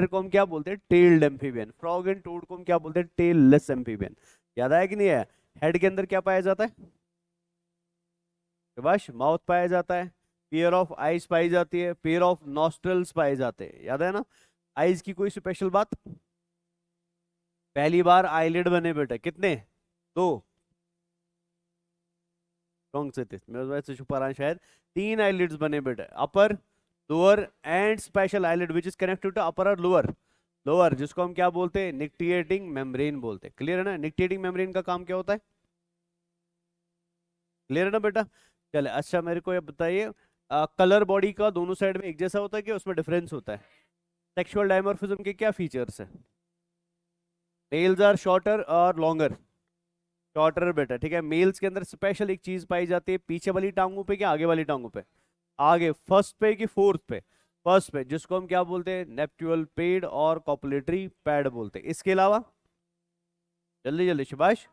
को हम क्या बोलते हैं, tailed amphibian. Frog and toad को हम क्या बोलते हैं, टेललेस एम्फीबियन। याद आया कि नहीं है? हेड के अंदर क्या पाया जाता है, बस माउथ पाया जाता है, पेयर ऑफ आईज पाई जाती है, पेयर ऑफ नॉस्ट्रल्स पाए जाते हैं। याद है ना? आईज की कोई स्पेशल बात, पहली बार आईलिड बने बेटा, कितने, दो, रॉन्ग से थे, मैं वैसे छुपा रहा शायद, तीन आईलिड्स बने बेटा, upper, lower and special eyelid which is connected to upper और लोअर। लोअर जिसको हम क्या बोलते हैं, निक्टिएटिंग मेम्ब्रेन बोलते हैं। क्लियर है ना? निक्टिएटिंग मेम्ब्रेन का काम क्या होता है, क्लियर है ना बेटा? चले अच्छा मेरे को ये बताइए, कलर बॉडी का दोनों साइड में एक जैसा होता है कि उसमें डिफरेंस होता है? सेक्सुअल डायमॉर्फिज्म के क्या फीचर्स है? मेल्स आर शॉर्टर और लॉन्गर, शॉर्टर बेटा, ठीक है। मेल्स के अंदर स्पेशल एक चीज पाई जाती है, पीछे वाली टांगों पे कि आगे वाली टांगों पे, आगे फर्स्ट पे कि फोर्थ पे, फर्स्ट पे, जिसको हम क्या बोलते हैं, नेप्ट्यूअल पेड और कॉपुलेटरी पैड बोलते हैं। इसके अलावा जल्दी जल्दी शाबाश,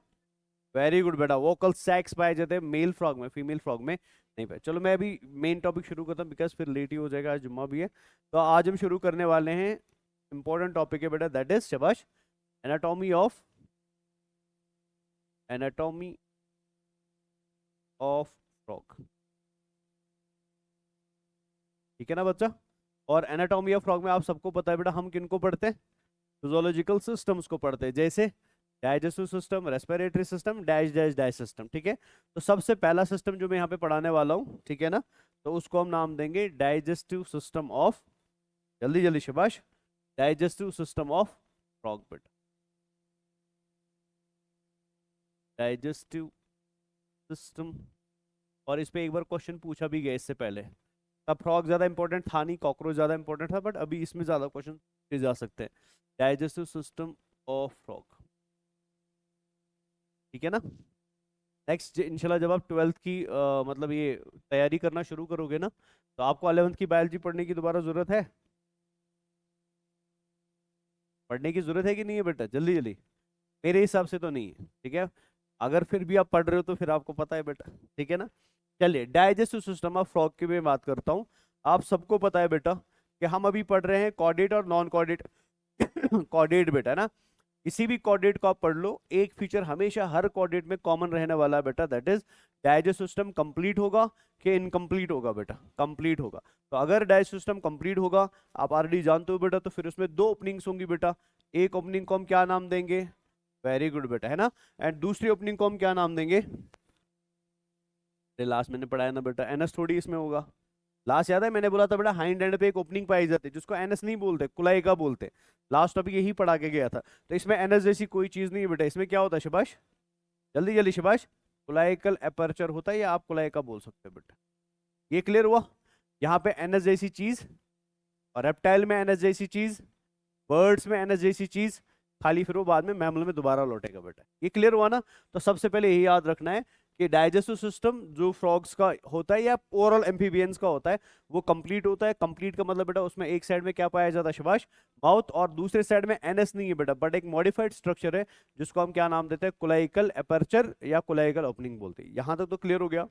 वेरी गुड बेटा, वोकल सैक्स पाए जाते हैं मेल फ्रॉग में, फीमेल फ्रॉग में नहीं पाए। चलो मैं अभी मेन टॉपिक शुरू करता हूँ, बिकॉज फिर लेट ही हो जाएगा, आज जुम्मा भी है। तो आज हम शुरू करने वाले हैं, इंपॉर्टेंट टॉपिक है बेटा, दैट इज शाबाश, anatomy of, anatomy of frog. ठीक है ना बच्चा? और एनाटॉमी ऑफ फ्रॉग में आप सबको पता है बेटा, हम किनको पढ़ते हैं, फिजियोलॉजिकल सिस्टम्स को पढ़ते हैं, जैसे digestive system, respiratory system, dash dash dash system. ठीक है, तो सबसे पहला सिस्टम जो मैं यहाँ पे पढ़ाने वाला हूँ, ठीक है ना, तो उसको हम नाम देंगे डाइजेस्टिव सिस्टम ऑफ, जल्दी जल्दी शाबाश, डाइजेस्टिव सिस्टम ऑफ फ्रॉग बेटा, डाइजेस्टिव सिस्टम। और इस पे एक बार क्वेश्चन पूछा भी गया इससे पहले, तब फ्रॉग ज्यादा इंपॉर्टेंट था नहीं, कॉकरोच ज्यादा इंपॉर्टेंट था, बट अभी इसमें ज्यादा क्वेश्चन पूछे जा सकते हैं। डाइजेस्टिव सिस्टम ऑफ फ्रॉग, ठीक है ना? नेक्स्ट इंशाल्लाह जब आप ट्वेल्थ की मतलब ये तैयारी करना शुरू करोगे ना, तो आपको 11th की बायोलॉजी पढ़ने की दोबारा जरूरत है, पढ़ने की जरूरत है कि नहीं है बेटा, जल्दी जल्दी? मेरे हिसाब से तो नहीं है, ठीक है। अगर फिर भी आप पढ़ रहे हो तो फिर आपको पता है बेटा, ठीक है ना? चलिए, डाइजेस्टिव सिस्टम ऑफ फ्रॉग की मैं बात करता हूँ। आप सबको पता है बेटा कि हम अभी पढ़ रहे हैं कॉर्डेट और नॉन कॉर्डेट कॉर्डेट बेटा, है ना? किसी भी कॉर्डेट को आप पढ़ लो, एक फीचर हमेशा हर कॉर्डेट में कॉमन रहने वाला है बेटा, that is digest system complete होगा कि इनकम्प्लीट होगा बेटा, कंप्लीट होगा। तो अगर डाइजेस्ट सिस्टम कंप्लीट होगा, आप ऑलरेडी जानते हो बेटा, तो फिर उसमें दो ओपनिंग्स होंगी बेटा। एक ओपनिंग को हम क्या नाम देंगे, वेरी गुड बेटा, है ना? एंड दूसरी ओपनिंग को हम क्या नाम देंगे, लास्ट मैंने पढ़ाया ना बेटा, एनएस थोड़ी इसमें होगा। लास्ट याद है मैंने बोला था बेटा, हाइंड एंड पे एक ओपनिंग पाई जाती है जिसको एनएस नहीं बोलते, कुलाइका बोलते। लास्ट टॉपिक यही पढ़ा के गया था। तो इसमें एनएस जैसी कोई चीज नहीं है बेटा, इसमें क्या होता है शबाश, जल्दी जल्दी शबाश, कुलाइकल एपर्चर होता है, या आप कुलाइका बोल सकते हो बेटा। ये क्लियर हुआ? यहाँ पे एनएस जैसी चीज, और रेप्टाइल में एनएस जैसी चीज, बर्ड्स में एनएस जैसी चीज, खाली फिर वो बाद में मैमल में दोबारा लौटेगा बेटा। ये क्लियर हुआ ना? तो सबसे पहले यही याद रखना है कि डाइजेस्टिव सिस्टम जो फ्रॉग्स का होता है या ओरल एम्फीबियंस का होता है, वो कंप्लीट होता है। कंप्लीट का मतलब बेटा उसमें एक साइड में क्या पाया जाता है शबाश, माउथ, और दूसरे साइड में एनएस नहीं है बेटा, बट एक मॉडिफाइड स्ट्रक्चर है जिसको हम क्या नाम देते हैं, कुलाइकल एपर्चर या कुलाइकल ओपनिंग बोलते हैं। यहां तक तो क्लियर हो गया।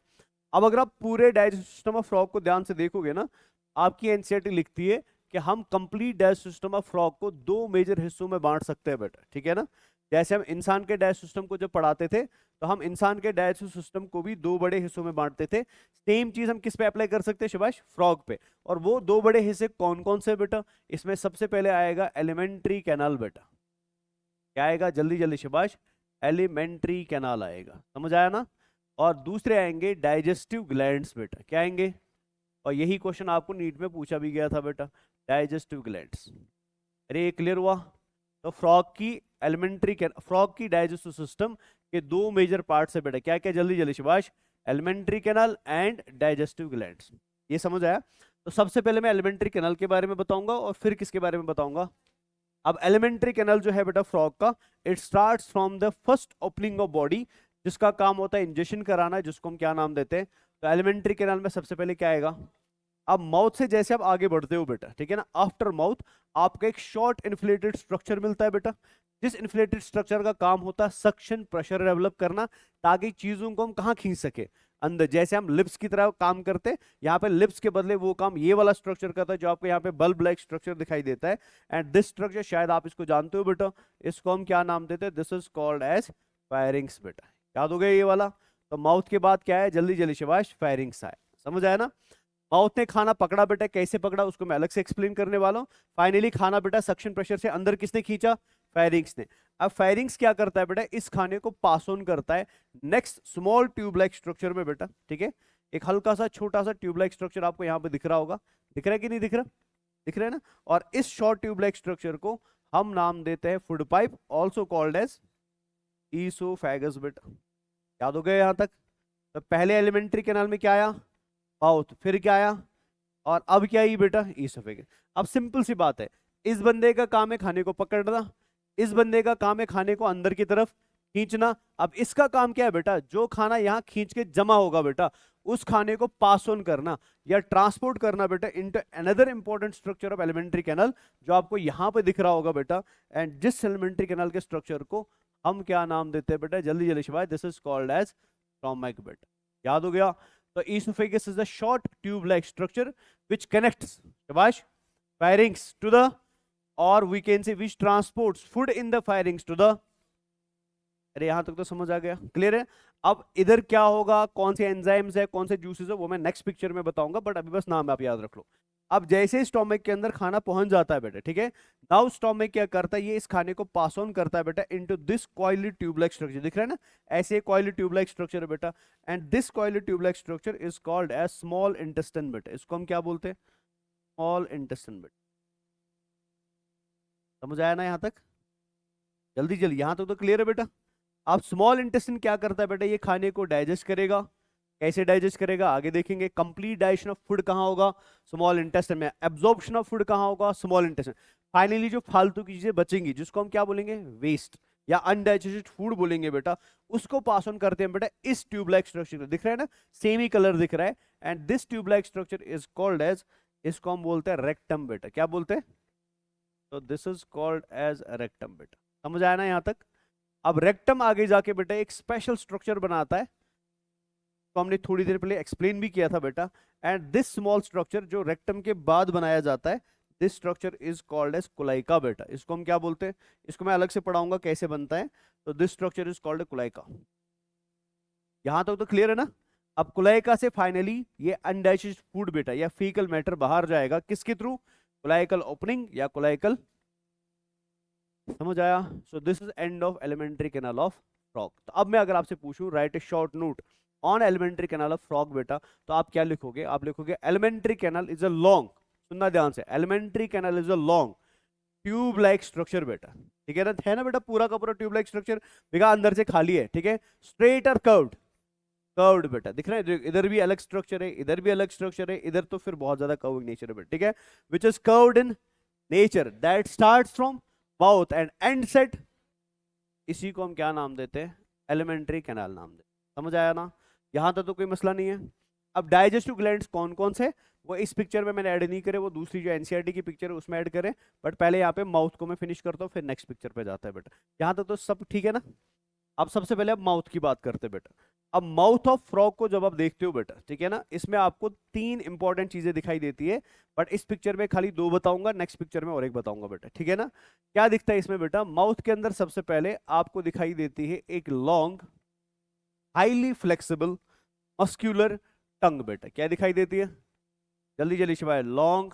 अब अगर आप पूरे डाइजेस्टिव सिस्टम ऑफ फ्रॉग को ध्यान से देखोगे ना, आपकी एनसीईआरटी लिखती है कि हम complete digestive system of frog को दो मेजर हिस्सों में बांट सकते हैं बेटा, ठीक है ना? जैसे हम इंसान के डाइजेस्टिव सिस्टम को जब पढ़ाते थे, तो हम इंसान के डाइजेस्टिव सिस्टम को भी दो बड़े हिस्सों में बांटते थे। सेम चीज हम किस पे अप्लाई कर सकते हैं शिवाश, फ्रॉग पे। और वो दो बड़े हिस्से कौन कौन से बेटा? इसमें सबसे पहले आएगा एलिमेंट्री कैनाल बेटा, क्या आएगा, जल्दी जल्दी शिवाश, एलिमेंट्री कैनाल आएगा, समझ आया ना? और दूसरे आएंगे डाइजेस्टिव ग्लैंड्स बेटा, क्या आएंगे? और यही क्वेश्चन आपको नीट में पूछा भी गया था बेटा, डाइजेस्टिव ग्लैंड्स। अरे ये क्लियर हुआ? तो फ्रॉग की एलिमेंट्री, फ्रॉग की डाइजेस्टिव सिस्टम के दो मेजर पार्ट्स है बेटा, क्या क्या, जल्दी जल्दी शिवाश, elementary canal and digestive glands. ये समझ आया? तो सबसे पहले मैं एलिमेंट्री कैनाल के बारे में बताऊंगा, और फिर किसके बारे में बताऊंगा? अब एलिमेंट्री कैनाल जो है बेटा फ्रॉग का, it starts from the first opening of body, जिसका काम होता है इंजेक्शन कराना, जिसको हम क्या नाम देते हैं? तो एलिमेंट्री कैनाल में सबसे पहले क्या आएगा? अब माउथ से जैसे आप आगे बढ़ते हो बेटा, ठीक है ना, आफ्टर माउथ आपका एक शॉर्ट इन्फ्लेटेड स्ट्रक्चर मिलता है बेटा, जिस इन्फ्लेटेड स्ट्रक्चर का काम होता है सक्शन प्रेशर डेवलप करना, ताकि चीजों को हम कहाँ खींच सके, अंदर, जैसे हम लिप्स की तरह काम करते, यहाँ पे लिप्स के बदले वो काम ये वाला स्ट्रक्चर करता है जो आपको यहाँ पे बल्ब लाइक स्ट्रक्चर दिखाई देता है। एंड दिस स्ट्रक्चर, शायद आप इसको जानते हो बेटा, इसको हम क्या नाम देते हैं, this is called as pharynx बेटा। याद हो गया ये वाला? तो माउथ के बाद क्या है, जल्दी जल्दी शाबाश, फायरिंग्स आए। समझ आया ना? माउथ ने खाना पकड़ा बेटा, कैसे पकड़ा उसको मैं अलग से एक्सप्लेन करने वाला हूँ। फाइनली खाना बेटा सक्शन प्रेशर से अंदर किसने खींचा, फायरिंग्स ने। अब फायरिंग्स क्या करता है बेटा, इस खाने को पास ऑन करता है next small tube like structure में बेटा, ठीक है। एक हल्का सा छोटा सा ट्यूब लाइक स्ट्रक्चर आपको यहाँ पे दिख रहा होगा, दिख रहा है कि नहीं दिख रहा, दिख रहा है ना। और इस शॉर्ट ट्यूब लाइक स्ट्रक्चर को हम नाम देते हैं food pipe, also called as oesophagus बेटा। याद हो गया यहाँ तक? तो पहले एलिमेंट्री कैनाल में क्या आया, माउथ, फिर क्या आया, और अब क्या ही बेटा, ईसोफेगस। अब सिंपल सी बात है, इस बंदे का काम है खाने को पकड़ना, इस बंदे का काम है खाने को अंदर की तरफ खींचना। अब इसका काम क्या है बेटा, जो खाना यहाँ खींच के जमा होगा बेटा, उस खाने को पास ऑन करना या ट्रांसपोर्ट करना बेटा into another important structure of alimentary canal, जो आपको यहाँ पे दिख रहा होगा बेटा। एंड जिस एलिमेंट्री कैनाल के स्ट्रक्चर को हम क्या नाम देते हैं बेटा, जल्दी जल्दी शिवाय, this is called as stomach बेटा। याद हो गया? तो oesophagus is a short tube like structure which connects shabash pharynx to the, or we can say which transports food in the pharynx to the। अरे यहां तक तो समझ आ गया, क्लियर है? अब इधर क्या होगा, कौन से एंजाइम्स है, कौन से जूसेस है, वो मैं नेक्स्ट पिक्चर में बताऊंगा, बट अभी बस नाम आप याद रख लो। अब जैसे स्टोमक के अंदर खाना पहुंच जाता है बेटा, ठीक है, नाउ स्टोमक क्या करता है, ये इस खाने को पास ऑन करता है बेटा into this coily tube like structure, दिख रहा है ना, ऐसे कॉइली ट्यूब लाइक स्ट्रक्चर है बेटा। And this coily tube like structure is called as small intestine बेटा। इसको हम क्या बोलते हैं, स्मॉल इंटेस्टाइन बेटा। समझ आया ना यहाँ तक? जल्दी जल्दी, यहाँ तक तो क्लियर है बेटा? अब स्मॉल इंटेस्टाइन क्या करता है बेटा, ये खाने को डाइजेस्ट करेगा। कैसे डाइजेस्ट करेगा आगे देखेंगे। कंप्लीट डाइजेशन ऑफ फूड कहाँ होगा, स्मॉल इंटेस्टाइन में। एब्जॉर्प्शन ऑफ फूड कहाँ होगा, स्मॉल इंटेस्टाइन। फाइनली जो फालतू की चीजें बचेंगी, जिसको हम क्या बोलेंगे, वेस्ट या अनडाइजेस्टेड फूड बोलेंगे बेटा, उसको पास ऑन करते हैं बेटा इस ट्यूब लाइक स्ट्रक्चर। दिख रहा है ना, सेम ही कलर दिख रहा है। And this tube like structure is called as, इसको हम बोलते हैं रेक्टम बेटा। क्या बोलते हैं? तो this is called as rectum बेटा। समझ आया ना यहाँ तक? अब रेक्टम आगे जाके बेटा एक स्पेशल स्ट्रक्चर बनाता है, तो हमने थोड़ी देर पहले एक्सप्लेन भी किया था बेटा। एंड दिस स्मॉल स्ट्रक्चर जो रेक्टम के बाद बनाया जाता है, this structure is called as cloaca बेटा। इसको हम क्या बोलते हैं, इसको मैं अलग से पढ़ाऊंगा कैसे बनता है। तो दिस स्ट्रक्चर इज कॉल्ड कुलाइका। यहां तक तो क्लियर है ना? अब कुलाइका से फाइनली ये अनडाइजेस्टेड फूड बेटा या फीकल मैटर बाहर जाएगा, किसके थ्रू, कुलाइकल ओपनिंग या कुलाइकल। समझ आया? So this is end of alimentary canal of frog. तो अब मैं अगर आपसे पूछूं right A short note on alimentary canal of frog बेटा, तो आप क्या लिखोगे? आप लिखोगे alimentary canal is a long, सुनना ध्यान से, alimentary canal is a long tube like structure बेटा। ठीक है ना बेटा, पूरा का पूरा ट्यूब लाइक स्ट्रक्चर, बिगा अंदर से खाली है, ठीक है, स्ट्रेट और कर्व्ड, कर्व्ड बेटा। दिख रहा है, इधर भी अलग स्ट्रक्चर है, इधर भी अलग स्ट्रक्चर है, इधर तो फिर बहुत ज्यादा कर्विंग नेचर है बेटा, ठीक है, which is curved in nature, that starts from mouth and and set, इसी को हम क्या नाम देते हैं, एलिमेंट्री कैनाल नाम देते हैं। समझ आया ना? यहां तक तो कोई मसला नहीं है। अब डाइजेस्टिव ग्लैंड्स कौन कौन से, वो इस पिक्चर में मैंने ऐड नहीं करे, वो दूसरी जो एनसीईआरटी की पिक्चर है उसमें ऐड करें, बट पहले यहाँ पे माउथ को मैं फिनिश करता हूँ, फिर नेक्स्ट पिक्चर पे जाता है बेटा। यहाँ तक तो सब ठीक है ना? अब सबसे पहले अब माउथ की बात करते हैं बेटा। अब माउथ ऑफ फ्रॉग को जब आप देखते हो बेटा, ठीक है ना, इसमें आपको 3 इंपॉर्टेंट चीजें दिखाई देती है, बट इस पिक्चर में खाली 2 बताऊंगा, नेक्स्ट पिक्चर में और एक बताऊंगा बेटा, ठीक है ना। क्या दिखता है इसमें बेटा, माउथ के अंदर सबसे पहले आपको दिखाई देती है एक लॉन्ग हाईली फ्लेक्सिबल मस्क्यूलर टंग बेटा। क्या दिखाई देती है, जल्दी जल्दी शिवाय, लॉन्ग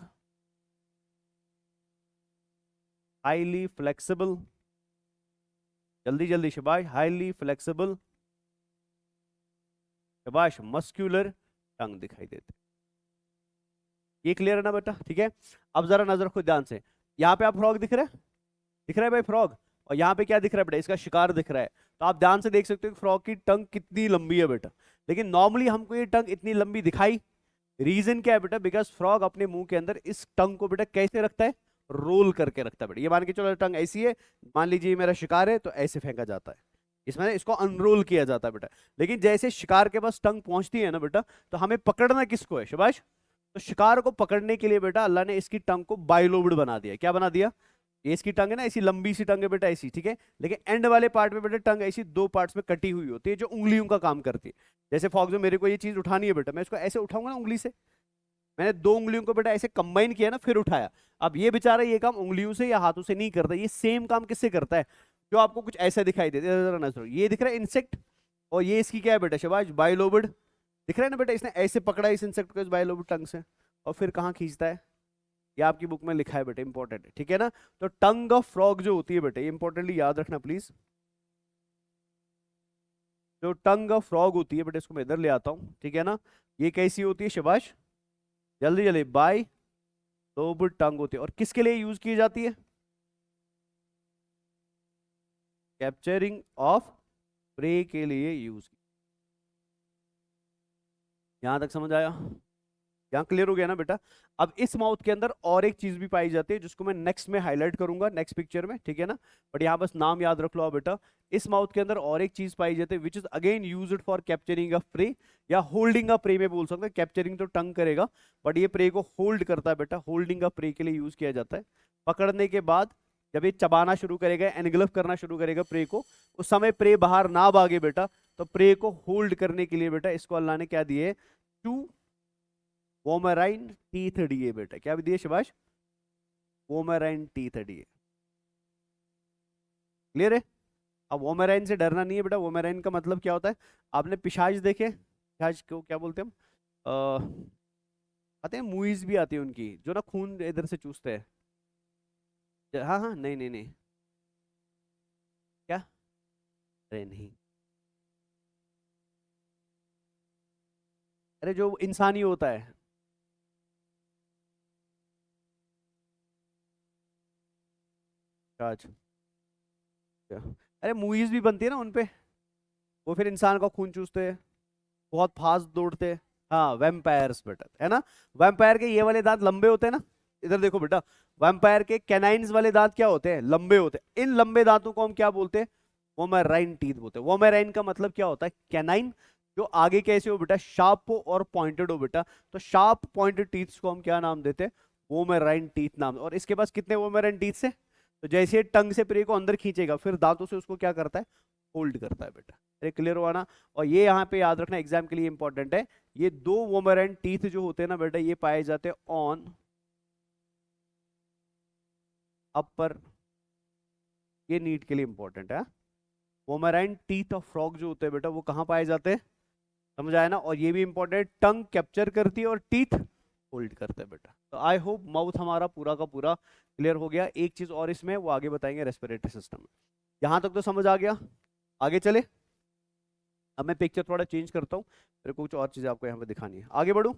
हाईली फ्लेक्सिबल, जल्दी जल्दी शिवाय, हाईली फ्लेक्सिबल शाबाश मस्क्यूलर टंग दिखाई देते। ये क्लियर है ना बेटा? ठीक है, अब जरा नजर रखो ध्यान से, यहाँ पे आप फ्रॉग दिख रहा है, दिख रहा है भाई फ्रॉग, और यहाँ पे क्या दिख रहा है बेटा, इसका शिकार दिख रहा है। तो आप ध्यान से देख सकते हो कि फ्रॉग की टंग कितनी लंबी है बेटा, लेकिन नॉर्मली हमको ये टंग इतनी लंबी दिखाई, रीजन क्या है बेटा, बिकॉज फ्रॉग अपने मुंह के अंदर इस टंग को बेटा कैसे रखता है, रोल करके रखता है बेटा। ये मान के चलो टंग ऐसी है, मान लीजिए मेरा शिकार है, तो ऐसे फेंका जाता है, इसमें इसको अनरोल किया जाता है बेटा। लेकिन जैसे शिकार के पास टंग पहुंचती है ना बेटा, तो हमें पकड़ना किसको है शाबाश, तो शिकार को पकड़ने के लिए बेटा अल्लाह ने इसकी टंग को बाइलोब्ड बना दिया। क्या बना दिया, ये इसकी टंग है ना, ऐसी लंबी सी टंग है बेटा ऐसी, ठीक है। लेकिन एंड वाले पार्ट में बेटा टंग ऐसी दो पार्ट्स में कटी हुई होती है जो उंगलियों का काम करती है। जैसे फॉर एग्जाम्पल मेरे को ये चीज उठानी है बेटा, मैं इसको ऐसे उठाऊंगा ना उंगली से, मैंने दो उंगलियों को बेटा ऐसे कंबाइन किया ना फिर उठाया। अब ये बेचारा ये काम उंगलियों से या हाथों से नहीं करता, ये सेम काम किससे करता है? जो आपको कुछ ऐसा दिखाई देता है, जरा नजर, ये दिख रहा है इंसेक्ट, और ये इसकी क्या है बेटा शाबाश, बाइलोबिड, दिख रहा है ना बेटा, इसने ऐसे पकड़ा इस इंसेक्ट को इस बाइलोबिड टंग से, और फिर कहाँ खींचता है, ये आपकी बुक में लिखा है बेटा, इंपॉर्टेंट है, ठीक है ना। तो टंग ऑफ फ्रॉग जो होती है बेटा, ये इंपॉर्टेंटली याद रखना प्लीज। जो टंग ऑफ फ्रॉग होती है बेटा, इसको मैं इधर ले आता हूँ, ठीक है ना। ये कैसी होती है शाबाश, जल्दी जल्दी, बाय लोब्ड टंग होती है, और किसके लिए यूज की जाती है? कैप्चरिंग ऑफ प्रे के लिए यूज की। यहां तक समझ आया? यहाँ क्लियर हो गया ना बेटा। अब इस माउथ के अंदर और एक चीज भी पाई जाती है जिसको मैं नेक्स्ट में हाईलाइट करूंगा नेक्स्ट पिक्चर में, ठीक है ना। बट यहाँ बस नाम याद रख लो आप बेटा। इस माउथ के अंदर और एक चीज पाई जाती है which is again used for capturing a prey या होल्डिंग अ प्रे में बोल सकते हैं। कैप्चरिंग तो टंग करेगा, बट ये प्रे को होल्ड करता है बेटा, होल्डिंग अ प्रे के लिए यूज किया जाता है। पकड़ने के बाद जब ये चबाना शुरू करेगा, एनगल्फ करना शुरू करेगा प्रे को, उस समय प्रे बाहर ना भागे बेटा, तो प्रे को होल्ड करने के लिए बेटा इसको अल्लाह ने क्या दिए, टू वोमेराइन टीथ दिए बेटा। क्या भी दिए शाबाश? वोमेराइन टीथ दिए। क्लियर है? अब वोमेराइन से डरना नहीं है बेटा। वोमेराइन का मतलब क्या होता है? आपने पिशाच देखे? पिशाच को क्या बोलते हैं हम? आते हैं, मूवीज भी आती है उनकी, जो ना खून इधर से चूसते हैं। हाँ हाँ, नहीं नहीं नहीं, क्या, अरे नहीं, अरे जो इंसानी होता है, पिशाच। क्या? अरे मूवीज भी बनती है ना उनपे, वो फिर इंसान का खून चूसते हैं, बहुत फास्ट दौड़ते हैं। हाँ, वैम्पायर्स बेटा, है ना। वैम्पायर के ये वाले दांत लंबे होते हैं ना, इधर देखो बेटा। वैम्पायर के कैनाइन्स वाले दांत क्या होते हैं? लंबे होते हैं। इन लंबे दांतों को हम क्या बोलते हैं? वोमेराइन टीथ बोलते हैं। वोमेराइन का मतलब क्या होता है? कैनाइन, जो आगे कैसे हो बेटा, शार्प हो और पॉइंटेड हो बेटा। तो शार्प पॉइंटेड टीथ्स को हम क्या नाम देते हैं? वोमेराइन टीथ नाम। और इसके पास कितने वोमेराइन टीथ है? तो जैसे टंग से प्रे को अंदर खींचेगा, फिर दांतों से उसको क्या करता है? होल्ड करता है बेटा। अरे क्लियर हुआ ना। और ये यहाँ पे याद रखना, एग्जाम के लिए इंपॉर्टेंट है। ये दो वोमेराइन टीथ जो होते हैं ना बेटा, ये पाए जाते हैं ऑन अपर, ये नीट के लिए इंपॉर्टेंट है। वोमेराइन टीथ ऑफ फ्रॉग जो होते हैं बेटा, वो कहाँ पाए जाते हैं? समझ आया ना। और ये भी इंपॉर्टेंट, टंग कैप्चर करती है और टीथ होल्ड करते हैं बेटा। तो आई होप माउथ हमारा पूरा का पूरा क्लियर हो गया। एक चीज और इसमें, वो आगे बताएंगे रेस्पिरेटरी सिस्टम में। यहां तक तो समझ आ गया? आगे चले। अब मैं पिक्चर थोड़ा चेंज करता हूँ, मेरे को कुछ और चीजें आपको यहाँ पे दिखानी है। आगे बढ़ूँ।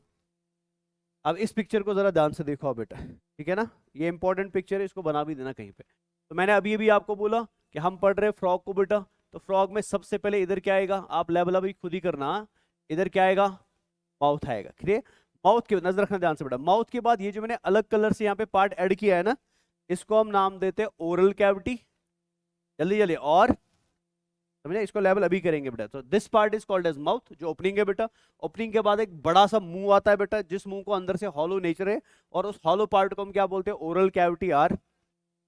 अब इस पिक्चर को जरा ध्यान से देखो आप बेटा, ठीक है ना। ये इंपॉर्टेंट पिक्चर है, इसको बना भी देना कहीं पे। तो मैंने अभी अभी आपको बोला कि हम पढ़ रहे फ्रॉग को बेटा। तो फ्रॉग में सबसे पहले इधर क्या आएगा, आप लेवल अभी खुद ही करना। इधर क्या आएगा? माउथ आएगा, क्लियर। माउथ के नजर रखना ध्यान से बेटा। माउथ के बाद ये जो मैंने अलग कलर से यहाँ पे पार्ट ऐड किया है ना, इसको हम नाम देते हैं ओरल कैविटी। जल्दी जल्दी, और समझे, इसको लेवल अभी करेंगे बेटा। तो this part is called as mouth, जो ओपनिंग है बेटा। ओपनिंग के बाद एक बड़ा सा मुंह आता है बेटा, जिस मुंह को अंदर से हॉलो नेचर है, और उस हॉलो पार्ट को हम क्या बोलते हैं? Oral cavity are.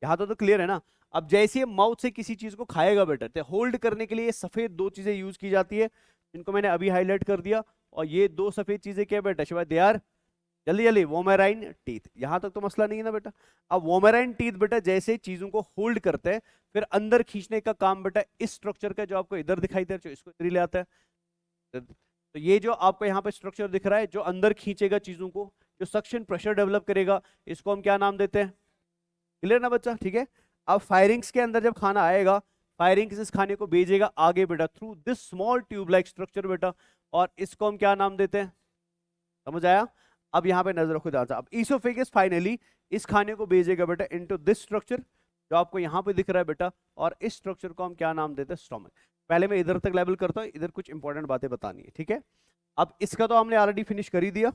यहाँ तो क्लियर है ना। अब जैसे ये माउथ से किसी चीज को खाएगा बेटा, तो होल्ड करने के लिए सफेद दो चीजें यूज की जाती है, जिनको मैंने अभी हाईलाइट कर दिया। और ये दो सफेद चीजें क्या बेटा शिवाय, दे आर, जल्दी जल्दी, वोमेराइन टीथ। यहां तक तो मसला नहीं है ना बेटा। अब वोमेराइन टीथ बेटा जैसे चीजों को होल्ड करते हैं, फिर अंदर खींचने का काम बेटा इस स्ट्रक्चर का, जो आपको इधर दिखाई दे रहा है, इसको इधर ले आता है। तो ये जो आपको यहाँ पे स्ट्रक्चर दिख रहा है, जो अंदर खींचेगा चीजों को, जो सक्शन प्रेशर डेवलप करेगा, इसको हम क्या नाम देते हैं? क्लियर ना बच्चा, ठीक है। अब फायरिंग्स के अंदर जब खाना आएगा, फायरिंग्स इस खाने को भेजेगा आगे बेटा through this small tube like structure बेटा, और इसको हम क्या नाम देते हैं? समझ आया? अब यहाँ पे नजर रखो ध्यान से। अब ईसोफेगस फाइनली इस खाने को भेजेगा बेटा इनटू दिस स्ट्रक्चर, जो आपको यहाँ पे दिख रहा है बेटा, और इस स्ट्रक्चर को हम क्या नाम देते हैं? स्टोमक। पहले मैं इधर तक लेवल करता हूँ, इधर कुछ इंपॉर्टेंट बातें बतानी है, ठीक है। अब इसका तो हमने ऑलरेडी फिनिश कर ही दिया।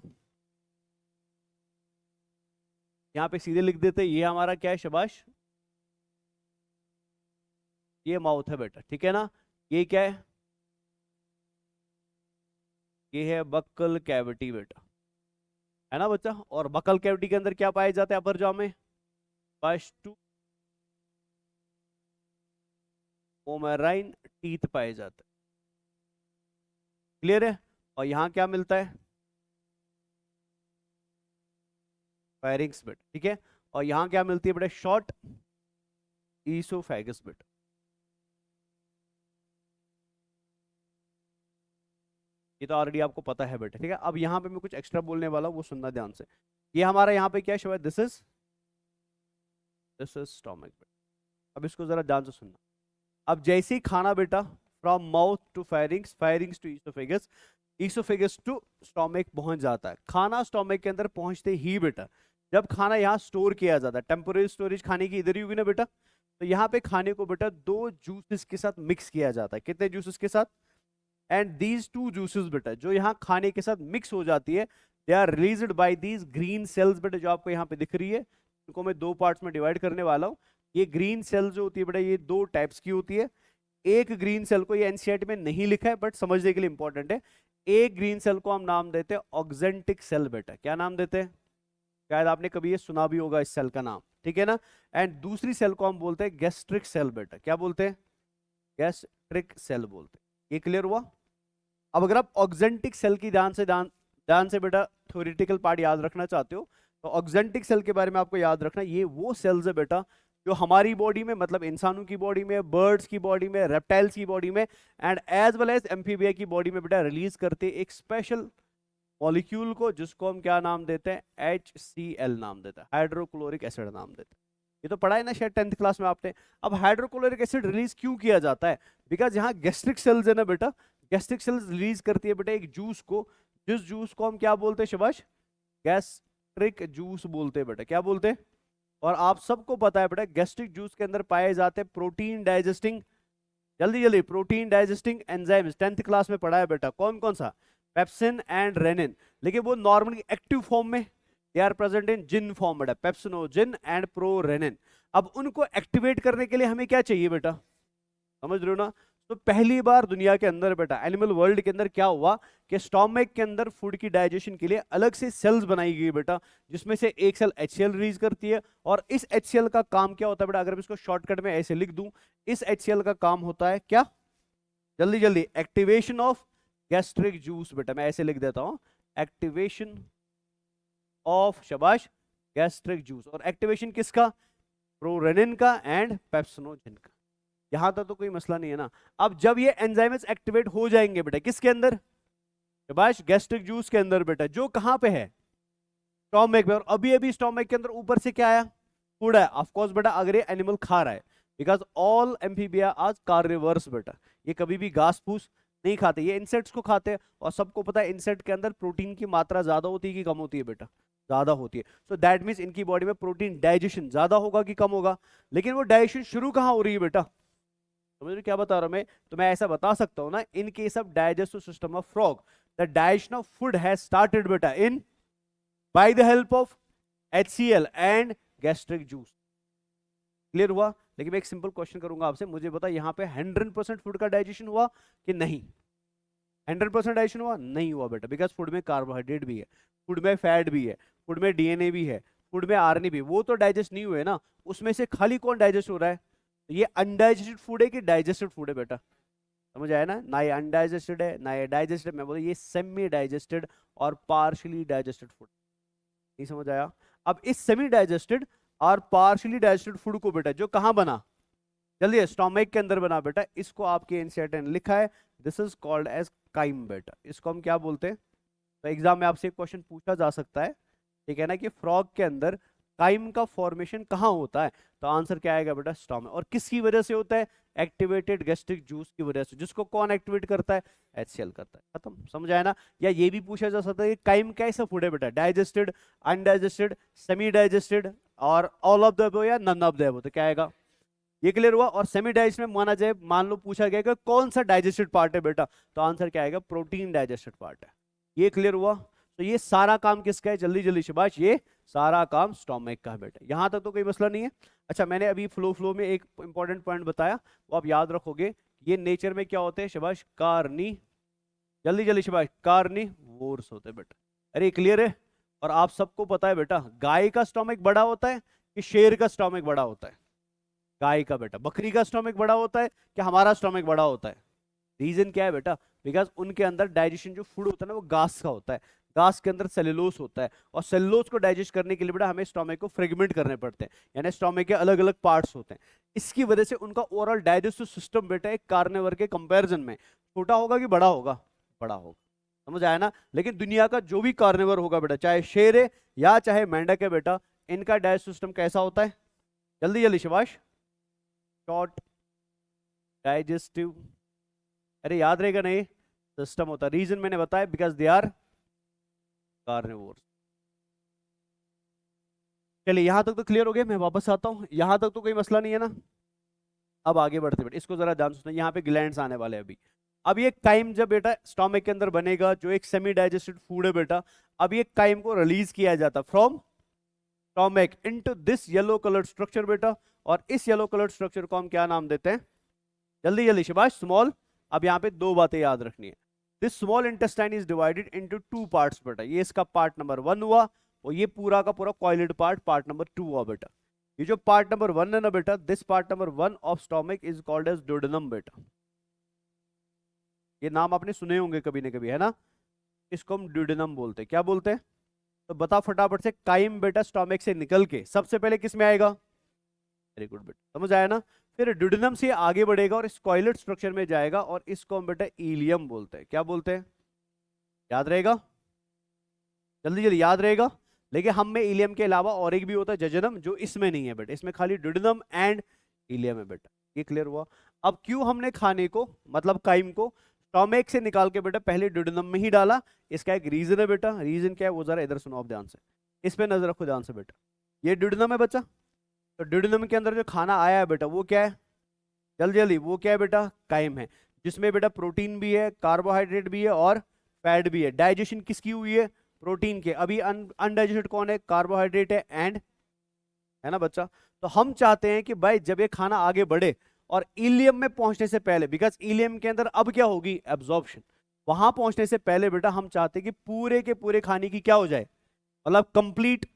यहाँ पे सीधे लिख देते हैं, ये हमारा क्या है शाबाश, ये माउथ है बेटा, ठीक है ना। ये क्या है? ये है बक्कल कैविटी बेटा, है ना बच्चा। और बक्कल कैविटी के अंदर क्या पाए जाते हैं? अपर जॉ में बस टू ओमेराइन टीथ पाए जाते हैं। क्लियर है? और यहाँ क्या मिलता है? फेरिंग्स बिट, ठीक है। और यहाँ क्या मिलती है बेटा? Short oesophagus bit. ये तो ऑलरेडी आपको पता है बेटा, ठीक है। अब यहाँ पे मैं कुछ एक्स्ट्रा बोलने वाला हूँ, वो सुनना ध्यान से। ये हमारा यहाँ पे क्या है? दिस इज स्टोमक बेटा। अब इसको जरा ध्यान से सुनना। अब जैसे ही खाना बेटा from mouth to pharynx, pharynx to oesophagus, oesophagus to stomach पहुंच जाता है। खाना स्टोमक के अंदर पहुंचते ही बेटा, जब खाना यहाँ स्टोर किया जाता है, टेम्पोररी स्टोरेज खाने की इधर ही होगी ना बेटा, तो यहाँ पे खाने को बेटा दो जूसेस के साथ मिक्स किया जाता है। कितने जूसेस के साथ? एंड दीज टू जूसेस बेटा जो यहाँ खाने के साथ मिक्स हो जाती है, they are released by these green cells बेटा, जो आपको यहाँ पे दिख रही है। इनको मैं दो पार्ट्स में डिवाइड करने वाला हूँ। ये ग्रीन सेल जो होती है बेटा, ये दो टाइप्स की होती है। एक ग्रीन सेल को, ये एनसीईआरटी में नहीं लिखा है बट समझने के लिए इंपॉर्टेंट है, एक ग्रीन सेल को हम नाम देते हैं ऑक्जेंटिक सेल बेटा। क्या नाम देते हैं? शायद आपने कभी ये सुना भी होगा इस सेल का नाम, ठीक है ना। एंड दूसरी सेल को हम बोलते हैं गैस्ट्रिक सेल बेटा। क्या बोलते हैं? गैस्ट्रिक सेल बोलते हैं। ये क्लियर हुआ? अब अगर आप ऑक्जेंटिक सेल की ध्यान से बेटा थ्योरेटिकल पार्ट याद रखना चाहते हो, तो ऑक्जेंटिक सेल के बारे में आपको याद रखना, ये वो सेल्स है बेटा जो हमारी बॉडी में, मतलब इंसानों की बॉडी में, बर्ड्स की बॉडी में, रेप्टाइल्स की बॉडी में, and as well as amphibia की बॉडी में बेटा रिलीज करते एक स्पेशल मॉलिक्यूल को, जिसको हम क्या नाम देते हैं? HCl नाम देते हैं, हाइड्रोक्लोरिक एसिड नाम देते हैं। ये तो पढ़ा है ना शायद 10th क्लास में आपने। अब हाइड्रोक्लोरिक एसिड रिलीज क्यों किया जाता है? बिकॉज यहाँ गैस्ट्रिक सेल्स है ना बेटा, गैस्ट्रिक सेल्स रिलीज करती है बेटा एक जूस को, जिस जूस को हम क्या बोलते हैं शाबाश? गैस्ट्रिक जूस बोलते हैं बेटा। क्या बोलते हैं? और आप सबको पता है बेटा गैस्ट्रिक जूस के अंदर पाए जाते हैं प्रोटीन डाइजेस्टिंग, जल्दी जल्दी, protein digesting enzymes. 10th class में पढ़ा है बेटा। कौन कौन सा? Pepsin and rennin. लेकिन वो नॉर्मली एक्टिव फॉर्म में, दे आर प्रेजेंट इन जिन फॉर्म बेटा, पेप्सिनोजिन एंड प्रोरेनिन। अब उनको एक्टिवेट करने के लिए हमें क्या चाहिए बेटा? समझ रहे हो ना? तो पहली बार दुनिया के अंदर बेटा, एनिमल वर्ल्ड के अंदर क्या हुआ कि स्टोमक के अंदर फूड की डाइजेशन के लिए अलग से सेल्स बनाई गई बेटा, जिसमें से एक सेल HCl रिलीज करती है। और इस HCl का काम क्या होता है बेटा? अगर मैं इसको शॉर्टकट में ऐसे लिख दूं, इस HCl का काम होता है क्या? जल्दी जल्दी, एक्टिवेशन ऑफ गैस्ट्रिक जूस बेटा। मैं ऐसे लिख देता हूं, एक्टिवेशन ऑफ, शाबाश, गैस्ट्रिक जूस। और एक्टिवेशन किसका? प्रोरेनिन का एंड पेप्सिनोजिन का। यहां तक तो कोई मसला नहीं है ना। अब जब ये एंजाइम्स एक्टिवेट हो जाएंगे बेटा, किसके अंदर? शाबाश, गैस्ट्रिक जूस के अंदर बेटा, जो कहां पे है? स्टोमक पे। और अभी अभी स्टोमक के अंदर ऊपर से क्या आया? फूड है। ऑफ कोर्स बेटा, अगर ये एनिमल खा रहा है, because all amphibia are carnivores बेटा, ये कभी भी घास फूस नहीं खाते, ये इंसेक्ट्स को खाते हैं। और सबको पता है इंसेक्ट के अंदर प्रोटीन की मात्रा ज्यादा होती है कि कम होती है बेटा? ज्यादा होती है। सो दैट मीन्स इनकी बॉडी में प्रोटीन डाइजेशन ज्यादा होगा कि कम होगा? लेकिन वो डाइजेशन शुरू कहां हो रही है बेटा? समझ रहे क्या बता रहा हूं मैं? तो मैं ऐसा बता सकता हूं ना, in case of digestive system of frog, the digestion of food has started बेटा in by the help of HCl and gastric juice. Clear हुआ? लेकिन मैं एक सिंपल क्वेश्चन करूंगा आपसे, मुझे बता यहाँ पे 100% फूड का डाइजेशन हुआ कि नहीं? 100% डाइजेशन हुआ? नहीं हुआ बेटा, बिकॉज फूड में कार्बोहाइड्रेट भी है, फूड में फैट भी है, फूड में DNA भी है, फूड में RNA भी, वो तो डाइजेस्ट नहीं हुए ना। उसमें से खाली कौन डाइजेस्ट हो रहा है? ये अनडाइजेस्टेड फूड है कि डाइजेस्टेड फूड है बेटा? समझ आया ना? ना ये अनडाइजेस्टेड है ना ये डाइजेस्टेड, मैं बोलूँ ये सेमी डाइजेस्टेड और पार्शली डाइजेस्टेड फूड। नहीं समझ आया? अब इस सेमी डाइजेस्टेड और पार्शली डाइजेस्टेड फूड को बेटा, जो कहां बना? जल्दी, स्टोमक के अंदर बना बेटा, इसको आपके एनसीईआरटी ने लिखा है, this is called as crime बेटा। इसको हम क्या बोलते हैं? तो एग्जाम में आपसे एक क्वेश्चन पूछा जा सकता है, ठीक है ना, कि फ्रॉग के अंदर काइम का फॉर्मेशन कहाँ होता है? तो आंसर क्या आएगा बेटा? स्टोमक। और किसकी वजह से होता है? एक्टिवेटेड गैस्ट्रिक जूस की वजह से। जिसको कौन एक्टिवेट करता है? HCl करता है। खत्म, समझ आया ना? या ये भी पूछा जा सकता है कि काइम कैसा फूड है बेटा? डाइजेस्टेड, अनडाइजेस्टेड, सेमी डाइजेस्टेड, और ऑल ऑफ द अबव या नन ऑफ द अबव? तो क्या आएगा? ये क्लियर हुआ? और सेमी डाइजेस्ट में माना जाए, मान लो पूछा गया कि कौन सा डाइजेस्टेड पार्ट है बेटा, तो आंसर क्या आएगा? प्रोटीन डाइजेस्टेड पार्ट है। ये क्लियर हुआ? तो ये सारा काम किसका है? जल्दी जल्दी शाबाश, ये सारा काम स्टोमक का है बेटा। यहां तक तो कोई मसला नहीं है। अच्छा, मैंने अभी फ्लो में एक इंपॉर्टेंट पॉइंट बताया, वो आप याद रखोगे। ये नेचर में क्या होते हैं शाबाश? कार्नी, जल्दी जल्दी शाबाश, कार्निवोर्स होते हैं बेटा। अरे क्लियर है? और आप सबको पता है बेटा, गाय का स्टोमक बड़ा होता है कि शेर का स्टोमक बड़ा होता है? गाय का बेटा। बकरी का स्टोमक बड़ा होता है कि हमारा स्टोमक बड़ा होता है? रीजन क्या है बेटा? बिकॉज उनके अंदर डाइजेशन जो फूड होता है ना वो घास का होता है, घास के अंदर सेलुलोज होता है, और सेलुलोज को डाइजेस्ट करने के लिए बेटा हमें स्टोमक को फ्रेगमेंट करने पड़ते हैं, यानी स्टोमक के अलग अलग पार्ट्स होते हैं। इसकी वजह से उनका ओवरऑल डाइजेस्टिव सिस्टम बेटा एक कार्निवर के कंपैरिजन में छोटा होगा कि बड़ा होगा? बड़ा होगा। समझ आया ना? लेकिन दुनिया का जो भी कार्निवर होगा बेटा, चाहे शेर है या चाहे मेंढक है बेटा, इनका डाइजेस्टिव सिस्टम कैसा होता है? जल्दी जल्दी शिवाश। शॉर्ट डाइजेस्टिव, अरे याद रहेगा नहीं, सिस्टम होता है। रीजन मैंने बताया, बिकॉज दे आर कार्निवोर्स। चलिए यहां तक तो क्लियर हो गया, मैं वापस आता हूं, यहां तक तो कोई मसला नहीं है ना? अब आगे बढ़ते बेटा, इसको जरा ध्यान सुनना, यहाँ पे ग्लैंड्स आने वाले हैं अभी। अब ये काइम जब बेटा स्टोमक के अंदर बनेगा, जो एक सेमी डाइजेस्टेड फूड है बेटा, अब ये काइम को रिलीज किया जाता from stomach into this yellow coloured structure बेटा, और इस येलो कलर्ड स्ट्रक्चर को हम क्या नाम देते हैं? जल्दी जल्दी शिवाश, स्मॉल। अब यहाँ पे दो बातें याद रखनी है। This small intestine is divided into two parts बेटा, ये इसका पार्ट नंबर 1 हुआ, और ये पूरा का पूरा कॉइलेड पार्ट नंबर 2 हुआ बेटा। ये जो पार्ट नंबर 1 है ना बेटा, this part number 1 of stomach is called as duodenum बेटा। ये नाम आपने सुने होंगे कभी ना कभी, है ना? इसको हम ड्यूडेनम बोलते हैं। क्या बोलते हैं? तो बता फटाफट से, काइम बेटा स्टोमक से निकल के सबसे पहले किस में आएगा? वेरी गुड बेटा, समझ आया ना? फिर ड्यूडेनम से आगे बढ़ेगा और स्क्वाइलेट स्ट्रक्चर में जाएगा, और इसको हम बेटा इलियम बोलते हैं। क्या बोलते हैं? याद रहेगा? जल्दी जल्दी याद रहेगा। लेकिन हम में इलियम के अलावा और एक भी होता है जजनम, जो इसमें नहीं है बेटा, इसमें खाली ड्यूडेनम एंड इलियम है बेटा। ये क्लियर हुआ? अब क्यों हमने खाने को मतलब काइम को स्टोमक से निकाल के बेटा पहले ड्यूडेनम में ही डाला? इसका एक रीजन है बेटा। रीजन क्या है वो जरा इधर सुनो आप ध्यान से, इस पे नजर रखो ध्यान से बेटा। ये ड्यूडेनम है बच्चा, तो ड्यूडेनम के अंदर जो खाना आया है बेटा वो क्या है? जल्दी जल्दी, वो क्या है बेटा? काइम है, जिसमें बेटा प्रोटीन भी है, कार्बोहाइड्रेट भी है और फैट भी है। डाइजेशन किसकी हुई है? प्रोटीन के। अभी अनडाइजेस्टेड कौन है? कार्बोहाइड्रेट है एंड, है ना बच्चा? तो हम चाहते हैं कि भाई जब ये खाना आगे बढ़े और इलियम में पहुंचने से पहले, बिकॉज इलियम के अंदर अब क्या होगी? एब्जॉर्प्शन। वहां पहुंचने से पहले बेटा हम चाहते हैं कि पूरे के पूरे खाने की क्या हो जाए? मतलब कंप्लीट।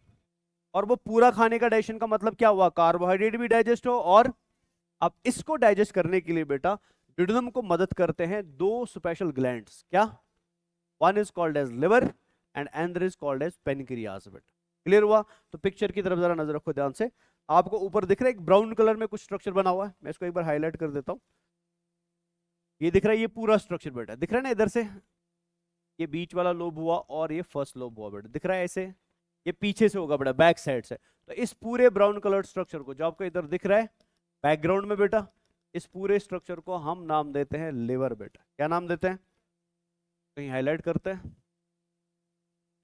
और वो पूरा खाने का डाइजेशन का मतलब क्या हुआ? कार्बोहाइड्रेट भी डाइजेस्ट हो, और अब इसको डाइजेस्ट करने के लिए बेटा ड्यूडेनम को मदद करते हैं दो स्पेशल ग्लैंड्स। क्या? One is called as liver and another is called as pancreas बेटा। क्लियर हुआ? तो पिक्चर की तरफ जरा नजर रखो ध्यान से। आपको ऊपर दिख रहा है एक ब्राउन कलर में कुछ स्ट्रक्चर बना हुआ है, मैं इसको एक बार हाईलाइट कर देता हूं। ये दिख रहा है, ये पूरा स्ट्रक्चर बेटा दिख रहा है ना इधर से? ये बीच वाला लोब हुआ और ये फर्स्ट लोब हुआ बेटा, दिख रहा है ऐसे? ये पीछे से होगा बेटा, बैक साइड से। तो इस पूरे ब्राउन कलर स्ट्रक्चर को जो आपको इधर दिख रहा है बैकग्राउंड में बेटा, इस पूरे स्ट्रक्चर को हम नाम देते हैं लिवर बेटा। क्या नाम देते हैं? कहीं हाईलाइट करते हैं,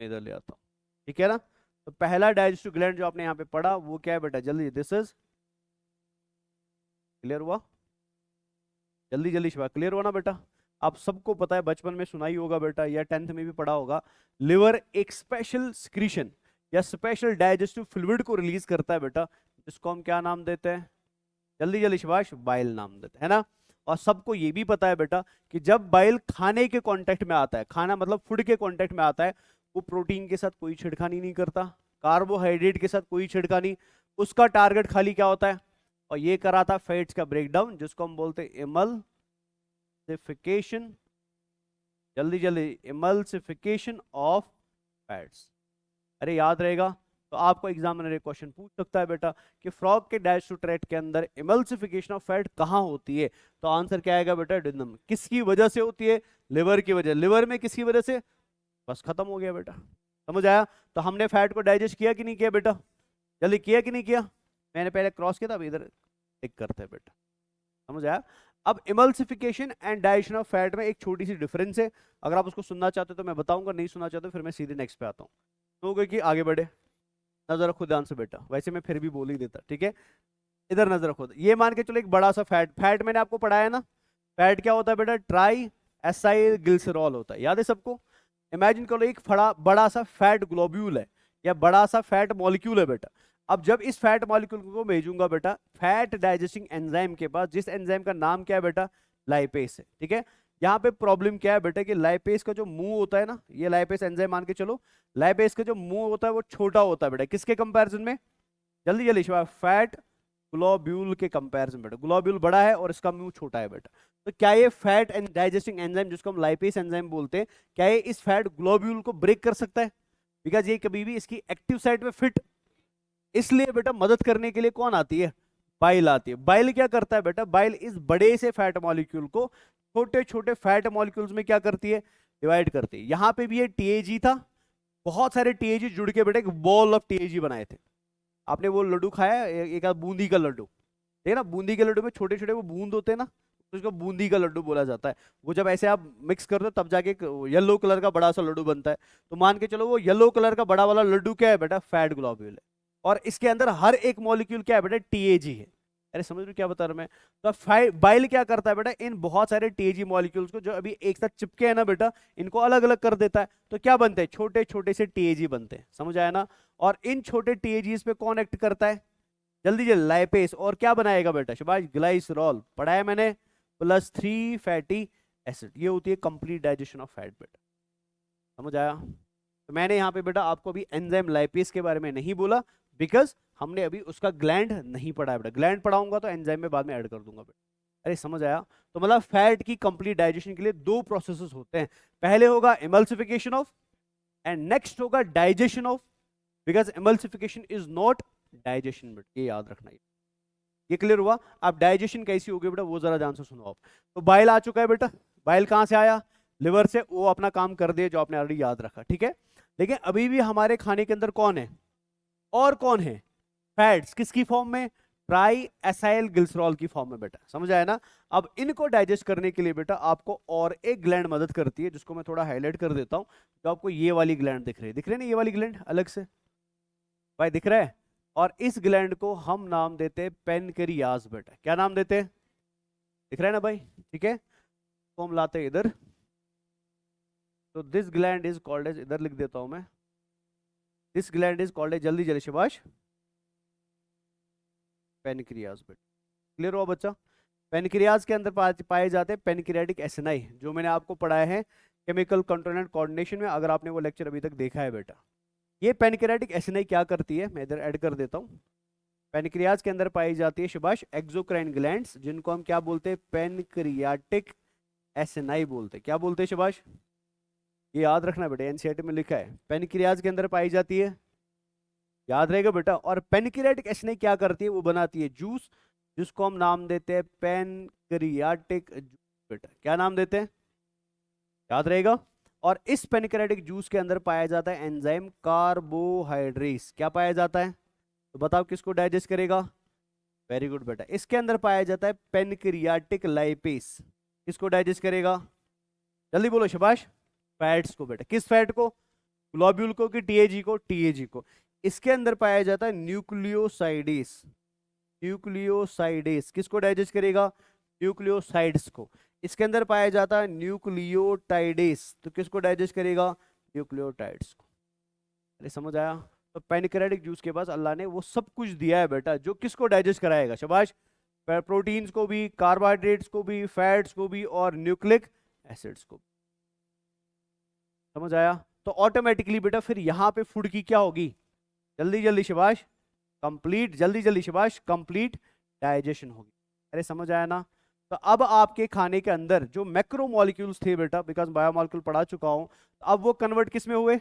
इधर ले आता हूं, ठीक है ना? तो पहला डाइजेस्टिव ग्लैंड जो आपने यहाँ पे पढ़ा वो क्या है बेटा? जल्दी, दिस इज, क्लियर हुआ? जल्दी जल्दी शिवा, क्लियर हुआ ना बेटा? आप सबको पता है, बचपन में सुना ही होगा बेटा, या 10th में भी पढ़ा होगा। लिवर एक स्पेशल स्क्रीशन या स्पेशल डाइजेस्टिव फ्लूइड को रिलीज करता है बेटा, जिसको हम क्या नाम देते हैं? जल्दी जल्दी शिवाश, बाइल नाम देते हैं ना? और सबको ये भी पता है बेटा कि जब बाइल खाने के कांटेक्ट में आता है, खाना मतलब फूड के कांटेक्ट में आता है, वो प्रोटीन के साथ कोई छिड़खानी नहीं करता, कार्बोहाइड्रेट के साथ कोई छिड़खानी, उसका टारगेट खाली क्या होता है? और ये कराता फैट्स का ब्रेकडाउन, जिसको हम बोलते हैं इमल्सिफिकेशन। जल्दी जल्दी, इमल्सिफिकेशन ऑफ फैट्स। अरे याद रहेगा? तो आपको एग्जामिनर एक क्वेश्चन पूछ सकता है बेटा कि फ्रॉग के डाइजेस्टिव ट्रैक्ट के अंदर इमल्सिफिकेशन ऑफ फैट कहां होती है? तो आंसर क्या आएगा बेटा? ड्यूडेनम। किसकी वजह से होती है? लिवर की वजह। लिवर में किसकी वजह से? बस खत्म हो गया बेटा, समझ आया? तो हमने फैट को डाइजेस्ट किया कि नहीं किया बेटा? जल्दी, किया कि नहीं किया? मैंने पहले क्रॉस किया था, अब इधर टिक करते हैं बेटा, समझ आया? अब emulsification and digestion of fat में एक छोटी सी डिफरेंस है, अगर आप उसको सुनना चाहते हो तो मैं बताऊंगा, नहीं सुनना चाहते फिर मैं सीधे नेक्स्ट पे आता हूँ। तो हो गई कि आगे बढ़े, नजर रखो ध्यान से बेटा, वैसे मैं फिर भी बोल ही देता, ठीक है? इधर नजर रखो, ये मान के चलो एक बड़ा सा फैट, फैट मैंने आपको पढ़ाया ना, फैट क्या होता है बेटा? ट्राई एसाइल ग्लिसरॉल होता है, याद है सबको? इमेजिन करो एक बड़ा सा फैट ग्लोब्यूल है या बड़ा सा फैट मॉलिक्यूल है बेटा। अब जब इस फैट मॉलिक्यूल को भेजूंगा बेटा फैट डाइजेस्टिंग एंजाइम के पास, जिस एंजाइम का नाम क्या है बेटा? लाइपेस है, ठीक है? यहाँ पे प्रॉब्लम क्या है बेटा कि लाइपेस का जो मुंह होता है ना, ये लाइपेस एंजाइम मान के चलो, लाइपेस का जो मुंह होता है वो छोटा होता है बेटा, किसके कंपैरिजन में? जल्दी जल्दी शिवा, फैट ग्लोब्यूल के कंपैरिजन बेटा, ग्लोब्यूल बड़ा है और इसका मुंह छोटा है बेटा। तो क्या ये फैट एंड डाइजेस्टिंग एंजाइम जिसको हम लाइपेज एंजाइम बोलते हैं, क्या ये इस फैट ग्लोब्यूल को ब्रेक कर सकता है? बिकॉज ये कभी भी इसकी एक्टिव साइट में फिट, इसलिए बेटा मदद करने के लिए कौन आती है? बाइल आती है। बाइल क्या करता है बेटा? बाइल इस बड़े से फैट मॉलिक्यूल को छोटे छोटे फैट मॉलिक्यूल्स में क्या करती है? डिवाइड करती है। यहां पे भी ये टीएजी था, बहुत सारे टीएजी जुड़ के बेटा एक बॉल ऑफ टीएजी बनाए थे। आपने वो लड्डू खाया एक आध बूंदी का लड्डू, ठीक है ना? बूंदी के लड्डू में छोटे छोटे वो बूंद होते हैं ना, तो उसको बूंदी का लड्डू बोला जाता है। वो जब ऐसे आप मिक्स करते हो तब जाके येलो कलर का बड़ा सा लड्डू बनता है। तो मान के चलो वो येलो कलर का बड़ा वाला लड्डू क्या है बेटा? फैट ग्लोब्यूल है। और इसके अंदर हर एक मॉलिक्यूल क्या है बेटा? टीएजी है। अरे समझ रहे हो क्या बता रहा हूं मैं? तो बाइल क्या करता है बेटा? इन बहुत सारे टीएजी मॉलिक्यूल्स को जो अभी एक साथ चिपके हैं ना बेटा, इनको अलग अलग कर देता है। तो क्या बनते हैं? छोटे छोटे से टीएजी बनते हैं। समझ आया ना? और इन छोटे टीएजीज पे कौन एक्ट करता है? जल्दी जल्दी, लाइपेस। और क्या बनाएगा बेटा शाबाश? ग्लाइसरॉल पढ़ाया मैंने, प्लस 3 फैटी एसिड। ये होती है कंप्लीट डाइजेशन ऑफ फैट बेटा। समझ आया? तो मैंने यहाँ पे बेटा आपको अभी एंजाइम लाइपेस के बारे में नहीं बोला, बिकॉज हमने अभी उसका ग्लैंड नहीं पढ़ा है बेटा। ग्लैंड पढ़ाऊंगा तो एंजाइम में बाद में ऐड कर दूंगा बेटा। अरे समझ आया? तो मतलब फैट की कंप्लीट डाइजेशन के लिए दो प्रोसेसेस होते हैं। पहले होगा इमल्सिफिकेशन ऑफ, एंड नेक्स्ट होगा digestion of. Because emulsification is not digestion बेटा, ये याद रखना। ये क्लियर हुआ? अब डाइजेशन कैसी होगी बेटा वो जरा ध्यान से सुनो आप। तो बाइल आ चुका है बेटा। बाइल कहां से आया? लिवर से। वो अपना काम कर दिया जो आपने ऑलरेडी याद रखा, ठीक है। लेकिन अभी भी हमारे खाने के अंदर कौन है? और कौन है? फैट्स। किसकी फॉर्म में? ट्राई एसाइल ग्लिसरॉल की फॉर्म में बेटा। समझ आया ना? अब इनको डाइजेस्ट करने के लिए बेटा आपको और एक ग्लैंड मदद करती है, जिसको मैं थोड़ा हाईलाइट कर देता हूं। तो आपको ये वाली ग्लैंड दिख रही है, दिख रही है ना? ये वाली ग्लैंड अलग से भाई दिख रहा है। और इस ग्लैंड को हम नाम देते हैं पेनक्रियाज बेटा। क्या नाम देते हैं? दिख रहा है ना भाई? ठीक है, तो हम लाते हैं इधर। तो this gland is called as, इधर लिख देता हूं मैं, this gland is called as, जल्दी जल्दी शाबाश, पेनक्रियाज बेटा। क्लियर हुआ बच्चा? पेनक्रियाज के अंदर पाए जाते हैं पेनक्रियाटिक एसिनाई, जो मैंने आपको पढ़ाया है केमिकल कंट्रोल एंड कोऑर्डिनेशन में, अगर आपने वो लेक्चर अभी तक देखा है बेटा। ये पेनक्रियाटिक एसिनाई क्या करती है, मैं इधर ऐड कर देता हूँ। पेनक्रियाज के अंदर पाई जाती है शाबाश एक्सोक्राइन ग्लैंड्स, जिनको हम क्या बोलते हैं? पेनक्रियाटिक एसिनाई बोलते हैं। क्या बोलते हैं शाबाश? ये याद रखना बेटा, एनसीईआरटी में लिखा है। पेनक्रियाज के अंदर पाई जाती है, याद रहेगा बेटा। और पेनक्रियाटिक एसिनाई क्या करती है? वो बनाती है जूस, जिसको हम नाम देते हैं पेनक्रियाटिक जूस बेटा। क्या नाम देते हैं? याद रहेगा। और इस पेनक्रियाटिक जूस के अंदर पाया जाता है एंजाइम कार्बोहाइड्रेस। क्या पाया जाता है? तो बताओ किसको डाइजेस्ट करेगा? वेरी गुड बेटा, इसके अंदर पाया जाता है पेनक्रियाटिक लाइपेस। किसको डाइजेस्ट करेगा? जल्दी बोलो शाबाश। फैट्स को बेटा। किस फैट को? ग्लोब्यूल को कि टीएजी को? टीएजी को। इसके अंदर पाया जाता है न्यूक्लियोसाइडेस। न्यूक्लियोसाइडेस किसको डाइजेस्ट करेगा? न्यूक्लियोसाइड्स को। इसके अंदर पाया जाता है न्यूक्लियोटाइडेस, तो किसको डाइजेस्ट करेगा? न्यूक्लियोटाइड्स को। अरे समझ आया? तो पेनक्रियाटिक जूस के पास अल्लाह ने वो सब कुछ दिया है बेटा, जो किसको डाइजेस्ट कराएगा शाबाश? प्रोटीन्स को भी, कार्बोहाइड्रेट्स को भी, फैट्स को भी, और न्यूक्लिक एसिड्स को। समझ आया? तो ऑटोमेटिकली बेटा फिर यहाँ पे फूड की क्या होगी? जल्दी जल्दी शाबाश, कंप्लीट, जल्दी जल्दी शाबाश, कंप्लीट डाइजेशन होगी। अरे समझ आया ना? तो अब आपके खाने के अंदर जो मैक्रो मॉलिक्यूल्स थे बेटा, बिकॉज बायोमॉलिक्यूल पढ़ा चुका हूं, तो अब वो कन्वर्ट किस में हुए?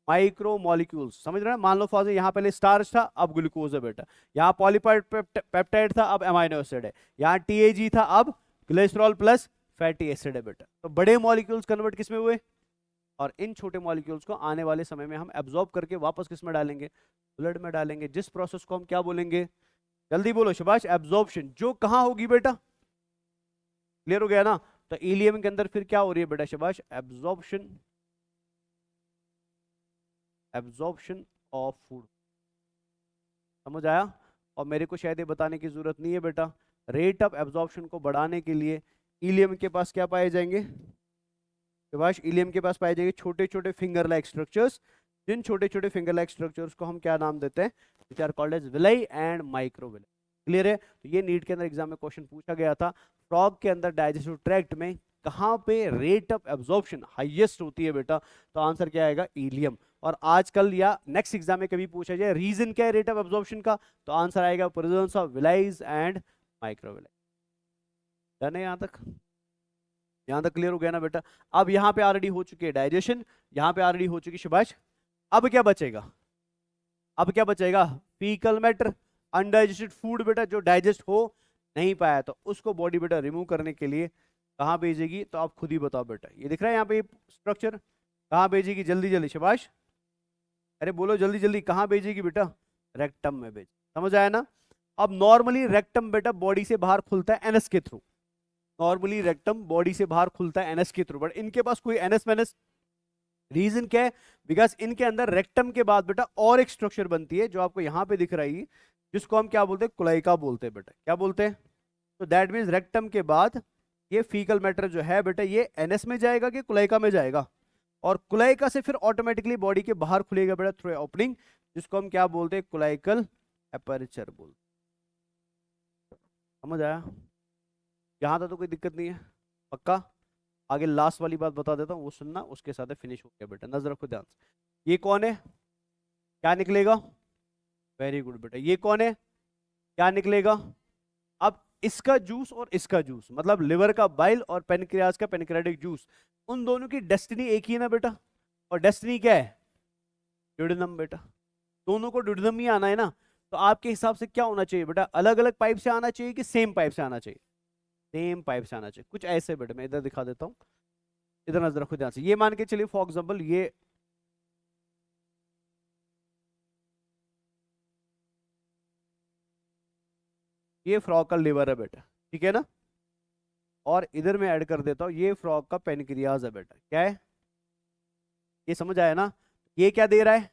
Micro molecules. समझ रहे हैं? मान लो फॉर यहाँ पहले स्टार्च था, अब ग्लूकोज है बेटा। यहाँ पॉलीपेप्टाइड था, अब अमाइनो एसिड है। यहाँ टीएजी था, अब ग्लिसरॉल प्लस फैटी एसिड है बेटा। तो बड़े मॉलिक्यूल्स कन्वर्ट किस में हुए? और इन छोटे मॉलिक्यूल्स को आने वाले समय में हम एब्जॉर्ब करके वापस किस में डालेंगे? ब्लड में डालेंगे। जिस प्रोसेस को हम क्या बोलेंगे? जल्दी बोलो शाबाश, एब्जॉर्प्शन। जो कहां होगी बेटा? क्लियर हो गया ना? तो इलियम के अंदर फिर क्या हो रही है बेटा शाबाश? Absorption, absorption of food. समझ आया? और मेरे को शायद ये बताने की जरूरत नहीं है बेटा, रेट ऑफ एब्जॉर्प्शन को बढ़ाने के लिए इलियम के पास क्या पाए जाएंगे शाबाश? इलियम के पास पाए जाएंगे छोटे छोटे फिंगर लाइक स्ट्रक्चर्स। जिन छोटे छोटे फिंगर लाइक स्ट्रक्चर्स को हम क्या नाम देते हैं? Which are called as villi and microvilli. Clear है? तो ये नीट के अंदर एग्जाम में क्वेश्चन पूछा गया था, फ्रॉग के अंदर डाइजेस्टिव ट्रैक्ट में कहां पे रेट ऑफ एब्जॉर्प्शन हाईएस्ट होती है बेटा? तो आंसर क्या आएगा? इलियम। और आजकल या नेक्स्ट एग्जाम में कभी पूछा जाए रीजन क्या है रेट ऑफ एब्जॉर्प्शन का, तो आंसर आएगा presence of विलाइज and microvilli. Done है यहाँ तक? यहाँ तक क्लियर हो गया ना बेटा? अब यहाँ पे ऑलरेडी हो चुकी है डाइजेशन, यहाँ पे ऑलरेडी हो चुकी शिबाश। अब क्या बचेगा? अब क्या बचेगा? फीकल मैटर, अनडाइजेस्टेड फूड बेटा जो डाइजेस्ट हो नहीं पाया, तो उसको बॉडी बेटा रिमूव करने के लिए कहाँ भेजेगी? तो आप खुद ही बताओ बेटा। ये दिख रहा है यहाँ पे स्ट्रक्चर, कहाँ भेजेगी? जल्दी जल्दी शाबाश, अरे बोलो जल्दी जल्दी, कहाँ भेजेगी बेटा? रेक्टम में भेज। समझ आया ना? अब नॉर्मली रेक्टम बेटा बॉडी से बाहर खुलता है एनएस के थ्रू, नॉर्मली रेक्टम बॉडी से बाहर खुलता है एनएस के थ्रू, बट इनके पास कोई एनएस वेनएस, रीजन क्या है? बिकॉज इनके अंदर रेक्टम के बाद बेटा और एक स्ट्रक्चर बनती है जो आपको यहां पे दिख रही है, जिसको हम क्या बोलते हैं? कुलाइका बोलते हैं बेटा। क्या बोलते हैं? तो दैट मीन्स रेक्टम के बाद ये फीकल मैटर जो है बेटा ये एनएस में जाएगा कि कुलाइका में जाएगा, और कुलाइका से फिर ऑटोमेटिकली बॉडी के बाहर खुलेगा बेटा थ्रू ओपनिंग, जिसको हम क्या बोलते हैं? कुलाइकल एपर्चर बोलते। समझ आया? यहां तक तो कोई दिक्कत नहीं है? पक्का? आगे लास्ट वाली बात बता देता हूँ, वो सुनना, उसके साथ फिनिश हो गया बेटा। नजर रखो ध्यान से। ये कौन है? क्या निकलेगा? वेरी गुड बेटा। ये कौन है? क्या निकलेगा? अब इसका जूस और इसका जूस, मतलब लिवर का बाइल और पेनक्रियाज का पेनक्रियाटिक जूस, उन दोनों की डेस्टिनी एक ही है ना बेटा? और डेस्टिनी क्या है? ड्यूडेनम बेटा। दोनों को ड्यूडेनम ही आना है ना, तो आपके हिसाब से क्या होना चाहिए बेटा? अलग अलग पाइप से आना चाहिए कि सेम पाइप से आना चाहिए? सेम पाइप से आना चाहिए। कुछ ऐसे बेटा, मैं इधर दिखा देता हूँ, इधर नजर रखो ध्यान से। ये मान के चलिए फॉर एग्जांपल ये फ्रॉग का लिवर है बेटा, ठीक है ना? और इधर मैं ऐड कर देता हूँ ये फ्रॉग का पेनक्रियाज है बेटा। क्या है ये? समझ आया ना? ये क्या दे रहा है?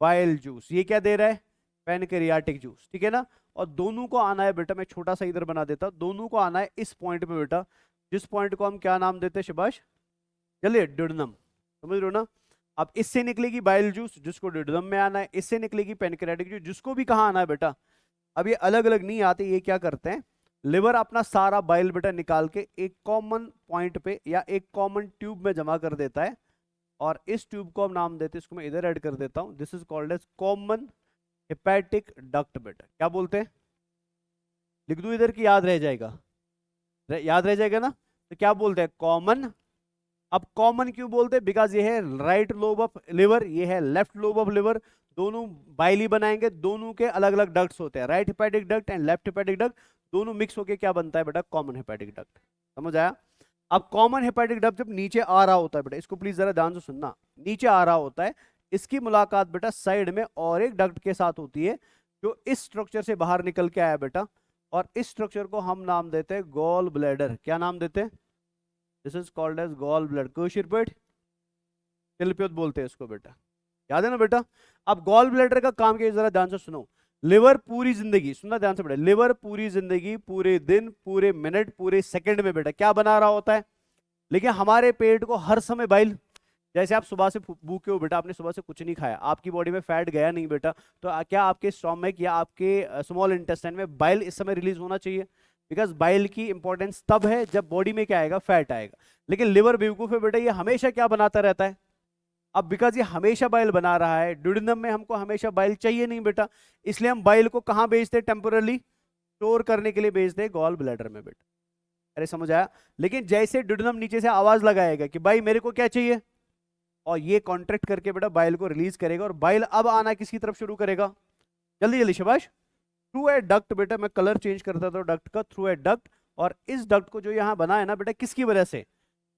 Bile juice. ये क्या दे रहा है? पेनक्रियाटिक जूस, ठीक है ना? और दोनों को आना है बेटा, मैं छोटा सा इधर बना देता हूँ, दोनों को आना है इस पॉइंट पे बेटा, जिस पॉइंट को हम क्या नाम देते हैं शिबाश? चलिए ड्यूडेनम। समझ रहे हो ना? अब इससे निकलेगी बाइल जूस जिसको ड्यूडेनम में आना है, इससे निकलेगी पेनक्रियाटिक जूस जिसको भी कहाँ आना है बेटा? अब ये अलग अलग नहीं आते, ये क्या करते हैं? लिवर अपना सारा बाइल बेटा निकाल के एक कॉमन पॉइंट पे या एक कॉमन ट्यूब में जमा कर देता है, और इस ट्यूब को हम नाम देते हैं, इसको मैं इधर ऐड कर देता हूं, this is called as common hepatic duct बेटा। क्या बोलते हैं? लिख दूं इधर की याद रह जाएगा? याद रह जाएगा ना? तो क्या बोलते हैं? कॉमन। अब कॉमन क्यों बोलते हैं? बिकॉज ये है राइट लोब ऑफ लिवर, ये है लेफ्ट लोब ऑफ लिवर, दोनों बाइली बनाएंगे, दोनों के अलग अलग डक्ट्स होते हैं, right hepatic duct and left hepatic duct, दोनों मिक्स होके क्या बनता है बेटा? Common hepatic duct. समझ आया? अब कॉमन हेपेटिक डक्ट जब नीचे आ रहा होता है बेटा, इसको प्लीज जरा ध्यान से सुनना, नीचे आ रहा होता है, इसकी मुलाकात बेटा साइड में और एक डक्ट के साथ होती है जो इस स्ट्रक्चर से बाहर निकल के आया बेटा, और इस स्ट्रक्चर को हम नाम देते हैं गॉल ब्लैडर। क्या नाम देते हैं? This is called as gall bladder. कोशिरपेट तिलपियोत बोलते हैं इसको बेटा। याद है ना बेटा? अब गॉल ब्लैडर का काम क्या, जरा ध्यान से सुनो। लिवर पूरी जिंदगी, सुनना ध्यान से बेटा, लिवर पूरी जिंदगी, पूरे दिन, पूरे मिनट, पूरे सेकंड में बेटा क्या बना रहा होता है? लेकिन हमारे पेट को हर समय बाइल, जैसे आप सुबह से भूखे हो बेटा, आपने सुबह से कुछ नहीं खाया, आपकी बॉडी में फैट गया नहीं बेटा, तो क्या आपके स्टोमक या आपके स्मॉल इंटेस्टाइन में बाइल इस समय रिलीज होना चाहिए? बिकॉज बाइल की इंपॉर्टेंस तब है जब बॉडी में क्या आएगा? फैट आएगा। लेकिन लिवर बेवकूफ है बेटा, ये हमेशा क्या बनाता रहता है? अब बिकॉज ये हमेशा बाइल बना रहा है, ड्यूडेनम में हमको हमेशा बाइल चाहिए नहीं बेटा, इसलिए हम बाइल को कहाँ भेजते हैं? टेम्पोरली स्टोर करने के लिए भेजते हैं गॉल ब्लैडर में बेटा। अरे समझ आया? लेकिन जैसे ड्यूडेनम नीचे से आवाज लगाएगा कि भाई मेरे को क्या चाहिए, और ये कॉन्ट्रैक्ट करके बेटा बाइल को रिलीज करेगा, और बाइल अब आना किसकी तरफ शुरू करेगा? जल्दी जल्दी शाबाश। थ्रू ए डक्ट बेटा, मैं कलर चेंज करता था डक्ट का, थ्रू ए डक्ट, और इस डक्ट को जो यहाँ बना है ना बेटा, किसकी वजह से?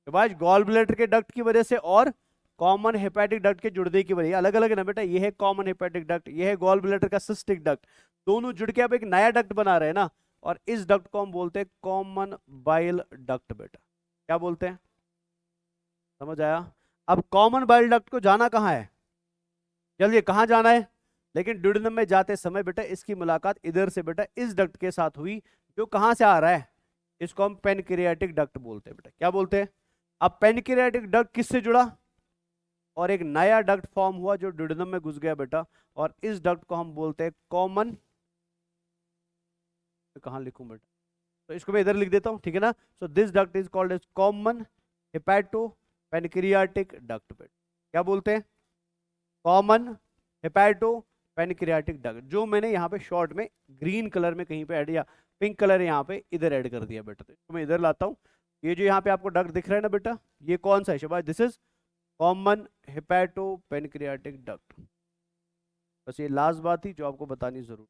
शाबाश, गॉल ब्लैडर के डक्ट की वजह से और कॉमन हेपेटिक डक्ट के जुड़ने की वजह। अलग अलग है ना बेटा, ये है कॉमन हेपेटिक डक्ट, ये है गॉल ब्लैडर का सिस्टिक डक्ट, दोनों जुड़ के अब एक नया डक्ट बना रहे हैं ना, और इस डक्ट को हम बोलते हैं कॉमन बाइल डक्ट बेटा। क्या बोलते हैं? समझ आया? अब कॉमन बाइल डक्ट को जाना कहाँ है? जल्दी, कहाँ जाना है? लेकिन ड्यूडेनम में जाते समय बेटा इसकी मुलाकात इधर से बेटा इस डक्ट के साथ हुई, जो कहाँ से आ रहा है? इसको हम पेनक्रियाटिक डक्ट बोलते हैं बेटा। क्या बोलते हैं? अब पेनक्रियाटिक डक्ट किससे जुड़ा? और एक नया डक्ट फॉर्म हुआ जो ड्यूडेनम में घुस गया बेटा, और इस डक्ट को हम बोलते हैं कॉमन, कहाँ लिखूं बेटा? तो इसको मैं इधर लिख देता हूं, ठीक है ना? So this duct is called as common hepato pancreatic duct बेटा। क्या बोलते हैं? कॉमन हेपेटो पेनक्रियाटिक डक्ट, जो मैंने यहाँ पे शॉर्ट में ग्रीन कलर में कहीं पे ऐड या पिंक कलर यहाँ पे इधर ऐड कर दिया बेटा। तो मैं इधर लाता हूँ, ये जो यहाँ पे आपको डक्ट दिख रहा है ना बेटा, ये कौन सा है Shahbaz? This is common hepato pancreatic duct. बस ये लास्ट बात थी जो आपको बतानी जरूर।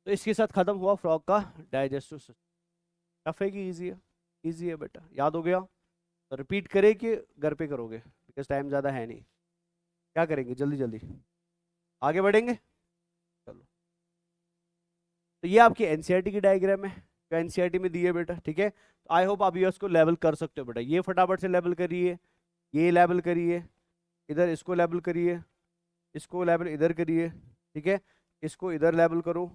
तो इसके साथ खत्म हुआ फ्रॉग का डाइजेस्टिव सिस्टम। टफ है कि ईजी है? ईजी है बेटा, याद हो गया? तो रिपीट करे कि घर पे करोगे, बिकॉज टाइम ज़्यादा है नहीं। क्या करेंगे जल्दी जल्दी आगे बढ़ेंगे? चलो, तो ये आपकी एनसीईआरटी की डायग्राम है जो एनसीईआरटी में दी है बेटा, ठीक है। तो आई होप आप ये उसको लेवल कर सकते हो बेटा। ये फटाफट से लेवल करिए, ये लेवल करिए, इधर इसको लेवल करिए, इसको लेवल इधर करिए, ठीक है। इसको इधर लेवल करो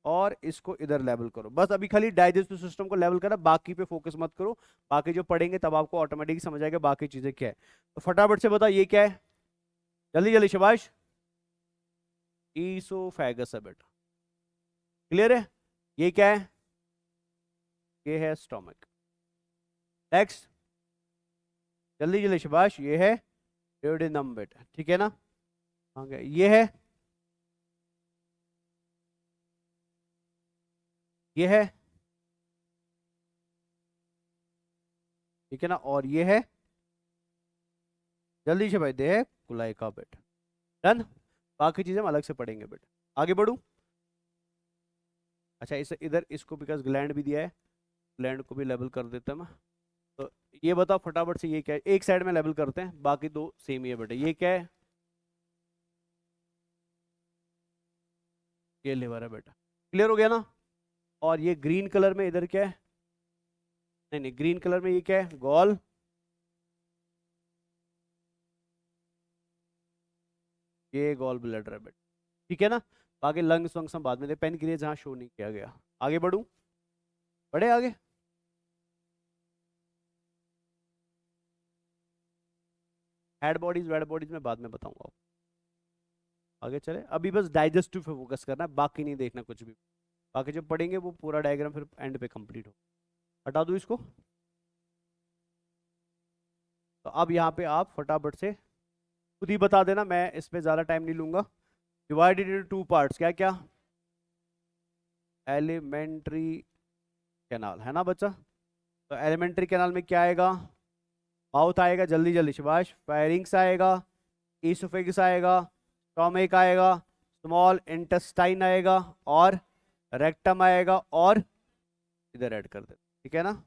और इसको इधर लेवल करो। बस अभी खाली डाइजेस्टिव सिस्टम को लेवल करा, बाकी पे फोकस मत करो। बाकी जो पढ़ेंगे तब आपको ऑटोमेटिक समझ आएगा बाकी चीजें क्या है। तो फटाफट से बता ये क्या है, जल्दी जल्दी शाबाश। ईसोफेगस है बेटा, क्लियर है? ये क्या है? ये है स्टोमक। नेक्स्ट, जल्दी जल्दी शाबाश, ये है ड्यूडेनम बेटा, ठीक है ना? आगे ये है, ये है, ठीक है ना? और ये है, जल्दी से भाई, दे है कुलाई का बेटा। डन। बाकी चीजें हम अलग से पढ़ेंगे बेटा। आगे बढ़ू? अच्छा, इसे इधर इसको बिकॉज ग्लैंड भी दिया है, ग्लैंड को भी लेवल कर देता है मैं। तो ये बताओ फटाफट से, ये क्या है? एक साइड में लेवल करते हैं, बाकी दो सेम ही है बेटा। ये क्या है? ये लिवर है बेटा, क्लियर हो गया ना? और ये ग्रीन कलर में इधर क्या है? नहीं नहीं, ग्रीन कलर में ये क्या है? गॉल। ये गॉल ब्लैडर है बेटा, ठीक है ना? बाकी लंग्स वंग्स हम बाद में दे, पेनक्रियाज जहाँ शो नहीं किया गया। आगे बढ़ूं? बढ़े आगे? हेड बॉडीज वेड बॉडीज में बाद में बताऊंगा आपको। आगे चले, अभी बस डाइजेस्टिव पे फोकस करना है, बाकी नहीं देखना कुछ भी। बाकी जब पढ़ेंगे वो पूरा डायग्राम फिर एंड पे कंप्लीट हो। हटा दूं इसको? तो अब यहाँ पे आप फटाफट से खुद ही बता देना, मैं इस पे ज़्यादा टाइम नहीं लूंगा। डिवाइडेड इनटू टू पार्ट्स, क्या क्या? एलिमेंट्री कैनाल, है ना बच्चा? तो एलिमेंट्री कैनाल में क्या आएगा? माउथ आएगा, जल्दी जल्दी शाबाश। फायरिंग्स आएगा, ईसोफेगस आएगा, स्टोमक आएगा, स्मॉल इंटेस्टाइन आएगा, और रेक्टम आएगा, और इधर ऐड कर दे, ठीक है ना?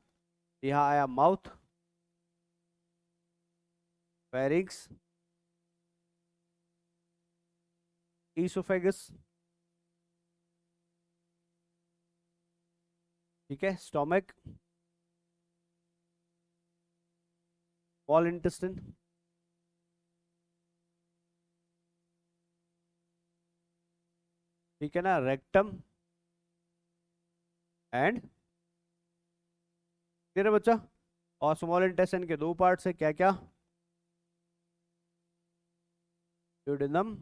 यहाँ आया माउथ, फायरिंग्स, ईसोफेगस, ठीक है, स्टोमक, स्मॉल इंटेस्टाइन, ठीक है ना, रेक्टम एंड, क्लियर है बच्चा? और स्मॉल इंटेस्टाइन के दो पार्ट्स है, क्या क्या? ड्यूडेनम,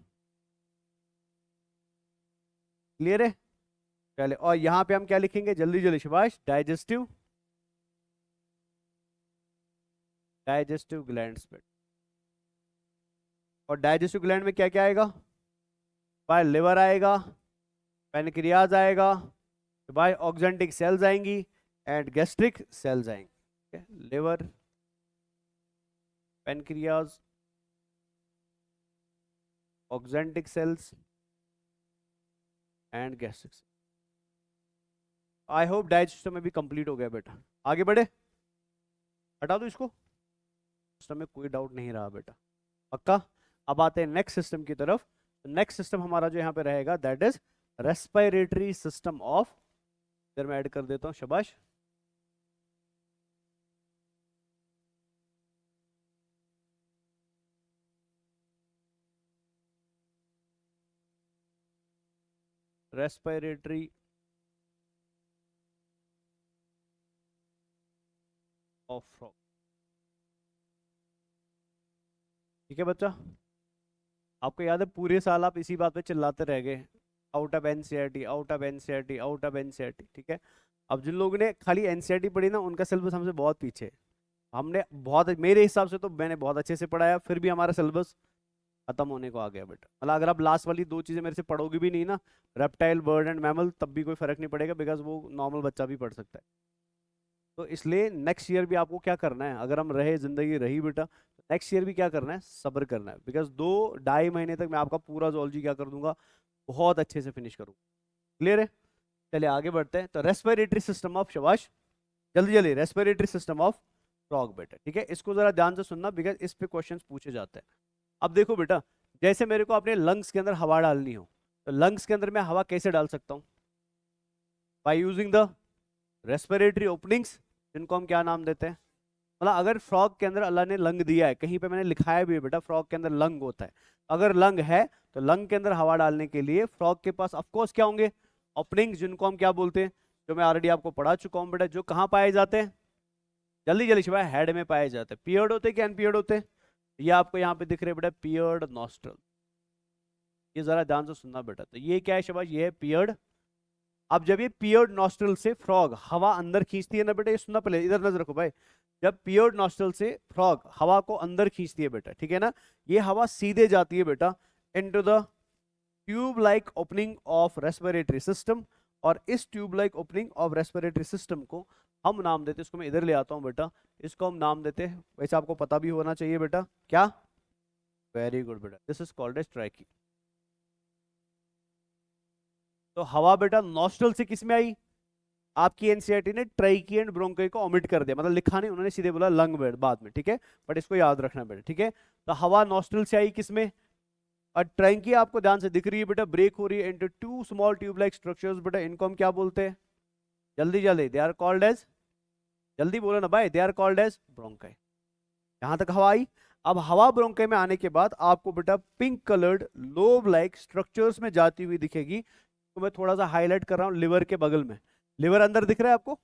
क्लियर है? चले, और यहाँ पे हम क्या लिखेंगे जल्दी जल्दी शाबाश? डाइजेस्टिव, डाइजेस्टिव ग्लैंड्स पे। और डाइजेस्टिव ग्लैंड में क्या क्या आएगा भाई? लिवर आएगा, पेनक्रियाज आएगा, भाई ऑक्जेंटिक सेल्स आएंगी, एंड गैस्ट्रिक सेल्स आएंगे। Liver, pancreas, oxyntic cells and gastric. I hope digestive में भी कंप्लीट हो गया बेटा। आगे बढ़े? हटा दो इसको, सिस्टम में कोई डाउट नहीं रहा बेटा, पक्का? अब आते हैं नेक्स्ट सिस्टम की तरफ। नेक्स्ट सिस्टम हमारा जो यहाँ पे रहेगा that is respiratory system of, इधर मैं ऐड कर देता हूँ शाबाश। रेस्पिरेटरी ऑफ फ्रॉग, ठीक है बच्चा? आपको याद है पूरे साल आप इसी बात पे चिल्लाते रह गए, out of NCERT, out of NCERT, out of NCERT, ठीक है? अब जिन लोगों ने खाली एनसीईआरटी पढ़ी ना, उनका सिलेबस हमसे बहुत पीछे है। हमने बहुत, मेरे हिसाब से तो मैंने बहुत अच्छे से पढ़ाया, फिर भी हमारा सिलेबस खत्म होने को आ गया बेटा। मतलब अगर आप लास्ट वाली दो चीजें मेरे से पढ़ोगे भी नहीं ना, रेप्टाइल, बर्ड एंड मैमल, तब भी कोई फर्क नहीं पड़ेगा, बिकॉज वो नॉर्मल बच्चा भी पढ़ सकता है। तो इसलिए नेक्स्ट ईयर भी आपको क्या करना है, अगर हम रहे, जिंदगी रही बेटा, तो नेक्स्ट ईयर भी क्या करना है, सब्र करना है, बिकॉज 2-2.5 महीने तक मैं आपका पूरा zoology क्या कर दूंगा, बहुत अच्छे से फिनिश करूंगा। क्लियर है? चलिए आगे बढ़ते हैं। तो रेस्पिरेटरी सिस्टम ऑफ, शाबाश, जल्दी जल्दी, रेस्पिरेटरी सिस्टम ऑफ फ्रॉग बेटा। ठीक है, इसको जरा ध्यान से सुनना, बिकॉज इस पे क्वेश्चंस पूछे जाते हैं। अब देखो बेटा, जैसे मेरे को अपने लंग्स के अंदर हवा डालनी हो, तो लंग्स के अंदर मैं हवा कैसे डाल सकता हूं? By using the respiratory openings, जिनको हम क्या नाम देते हैं? मतलब अगर फ्रॉग के अंदर अल्लाह ने लंग दिया है, कहीं पे मैंने लिखाया भी है बेटा फ्रॉग के अंदर लंग होता है, अगर लंग है तो लंग के अंदर हवा डालने के लिए फ्रॉग के पास ऑफकोर्स क्या होंगे, ओपनिंग्स, जिनको हम क्या बोलते हैं, जो मैं ऑलरेडी आपको पढ़ा चुका हूँ बेटा, जो कहाँ पाए जाते हैं, जल्दी जल्दी शिवाय, हेड में पाए जाते हैं। पियर्ड होते हैं कि अनपियर्ड होते हैं? ये आपको यहाँ पे दिख रहे हैं बेटा, पियर्ड नॉस्ट्रल। ये जरा ध्यान से सुनना बेटा, तो ये क्या है शाबाश, ये है पियर्ड। अब जब ये पियर्ड नॉस्ट्रल से फ्रॉग हवा अंदर खींचती है ना बेटा, ये सुनना पहले, इधर नजर रखो भाई, जब पियर्ड नॉस्ट्रल से फ्रॉग हवा को अंदर खींचती है बेटा, ठीक है ना, ये हवा सीधे जाती है बेटा into the tube like opening of respiratory system, और इस tube like opening of respiratory system को हम नाम देते हैं, इसको मैं इधर ले आता हूं बेटा, इसको हम नाम देते हैं, वैसे आपको पता भी होना चाहिए बेटा, क्या? वेरी गुड बेटा, this is called as trachea. तो हवा बेटा नॉस्ट्रल से किस में आई? आपकी एनसीईआरटी ने ट्राइकी एंड ब्रोंकाई को ओमिट कर दिया, मतलब लिखा नहीं, उन्होंने सीधे बोला लंग बाद में, ठीक है, बट इसको याद रखना बेटा, ठीक है। तो हवा नॉस्ट्रल से आई किस में? और ट्रैंकी आपको ध्यान से दिख रही है बेटा, ब्रेक हो रही है into two small tube like structures बेटा, इनको हम क्या बोलते हैं? जल्दी जल्दी, दे आर कॉल्ड एज, जल्दी बोलो ना भाई, they are called as bronchi. यहां तक हवा आई। अब हवा ब्रोंकाई में आने के बाद आपको बेटा pink coloured lobe like structures में जाती हुई दिखेगी, तो मैं थोड़ा सा हाईलाइट कर रहा हूं, लिवर के बगल में, लिवर अंदर दिख रहा है आपको,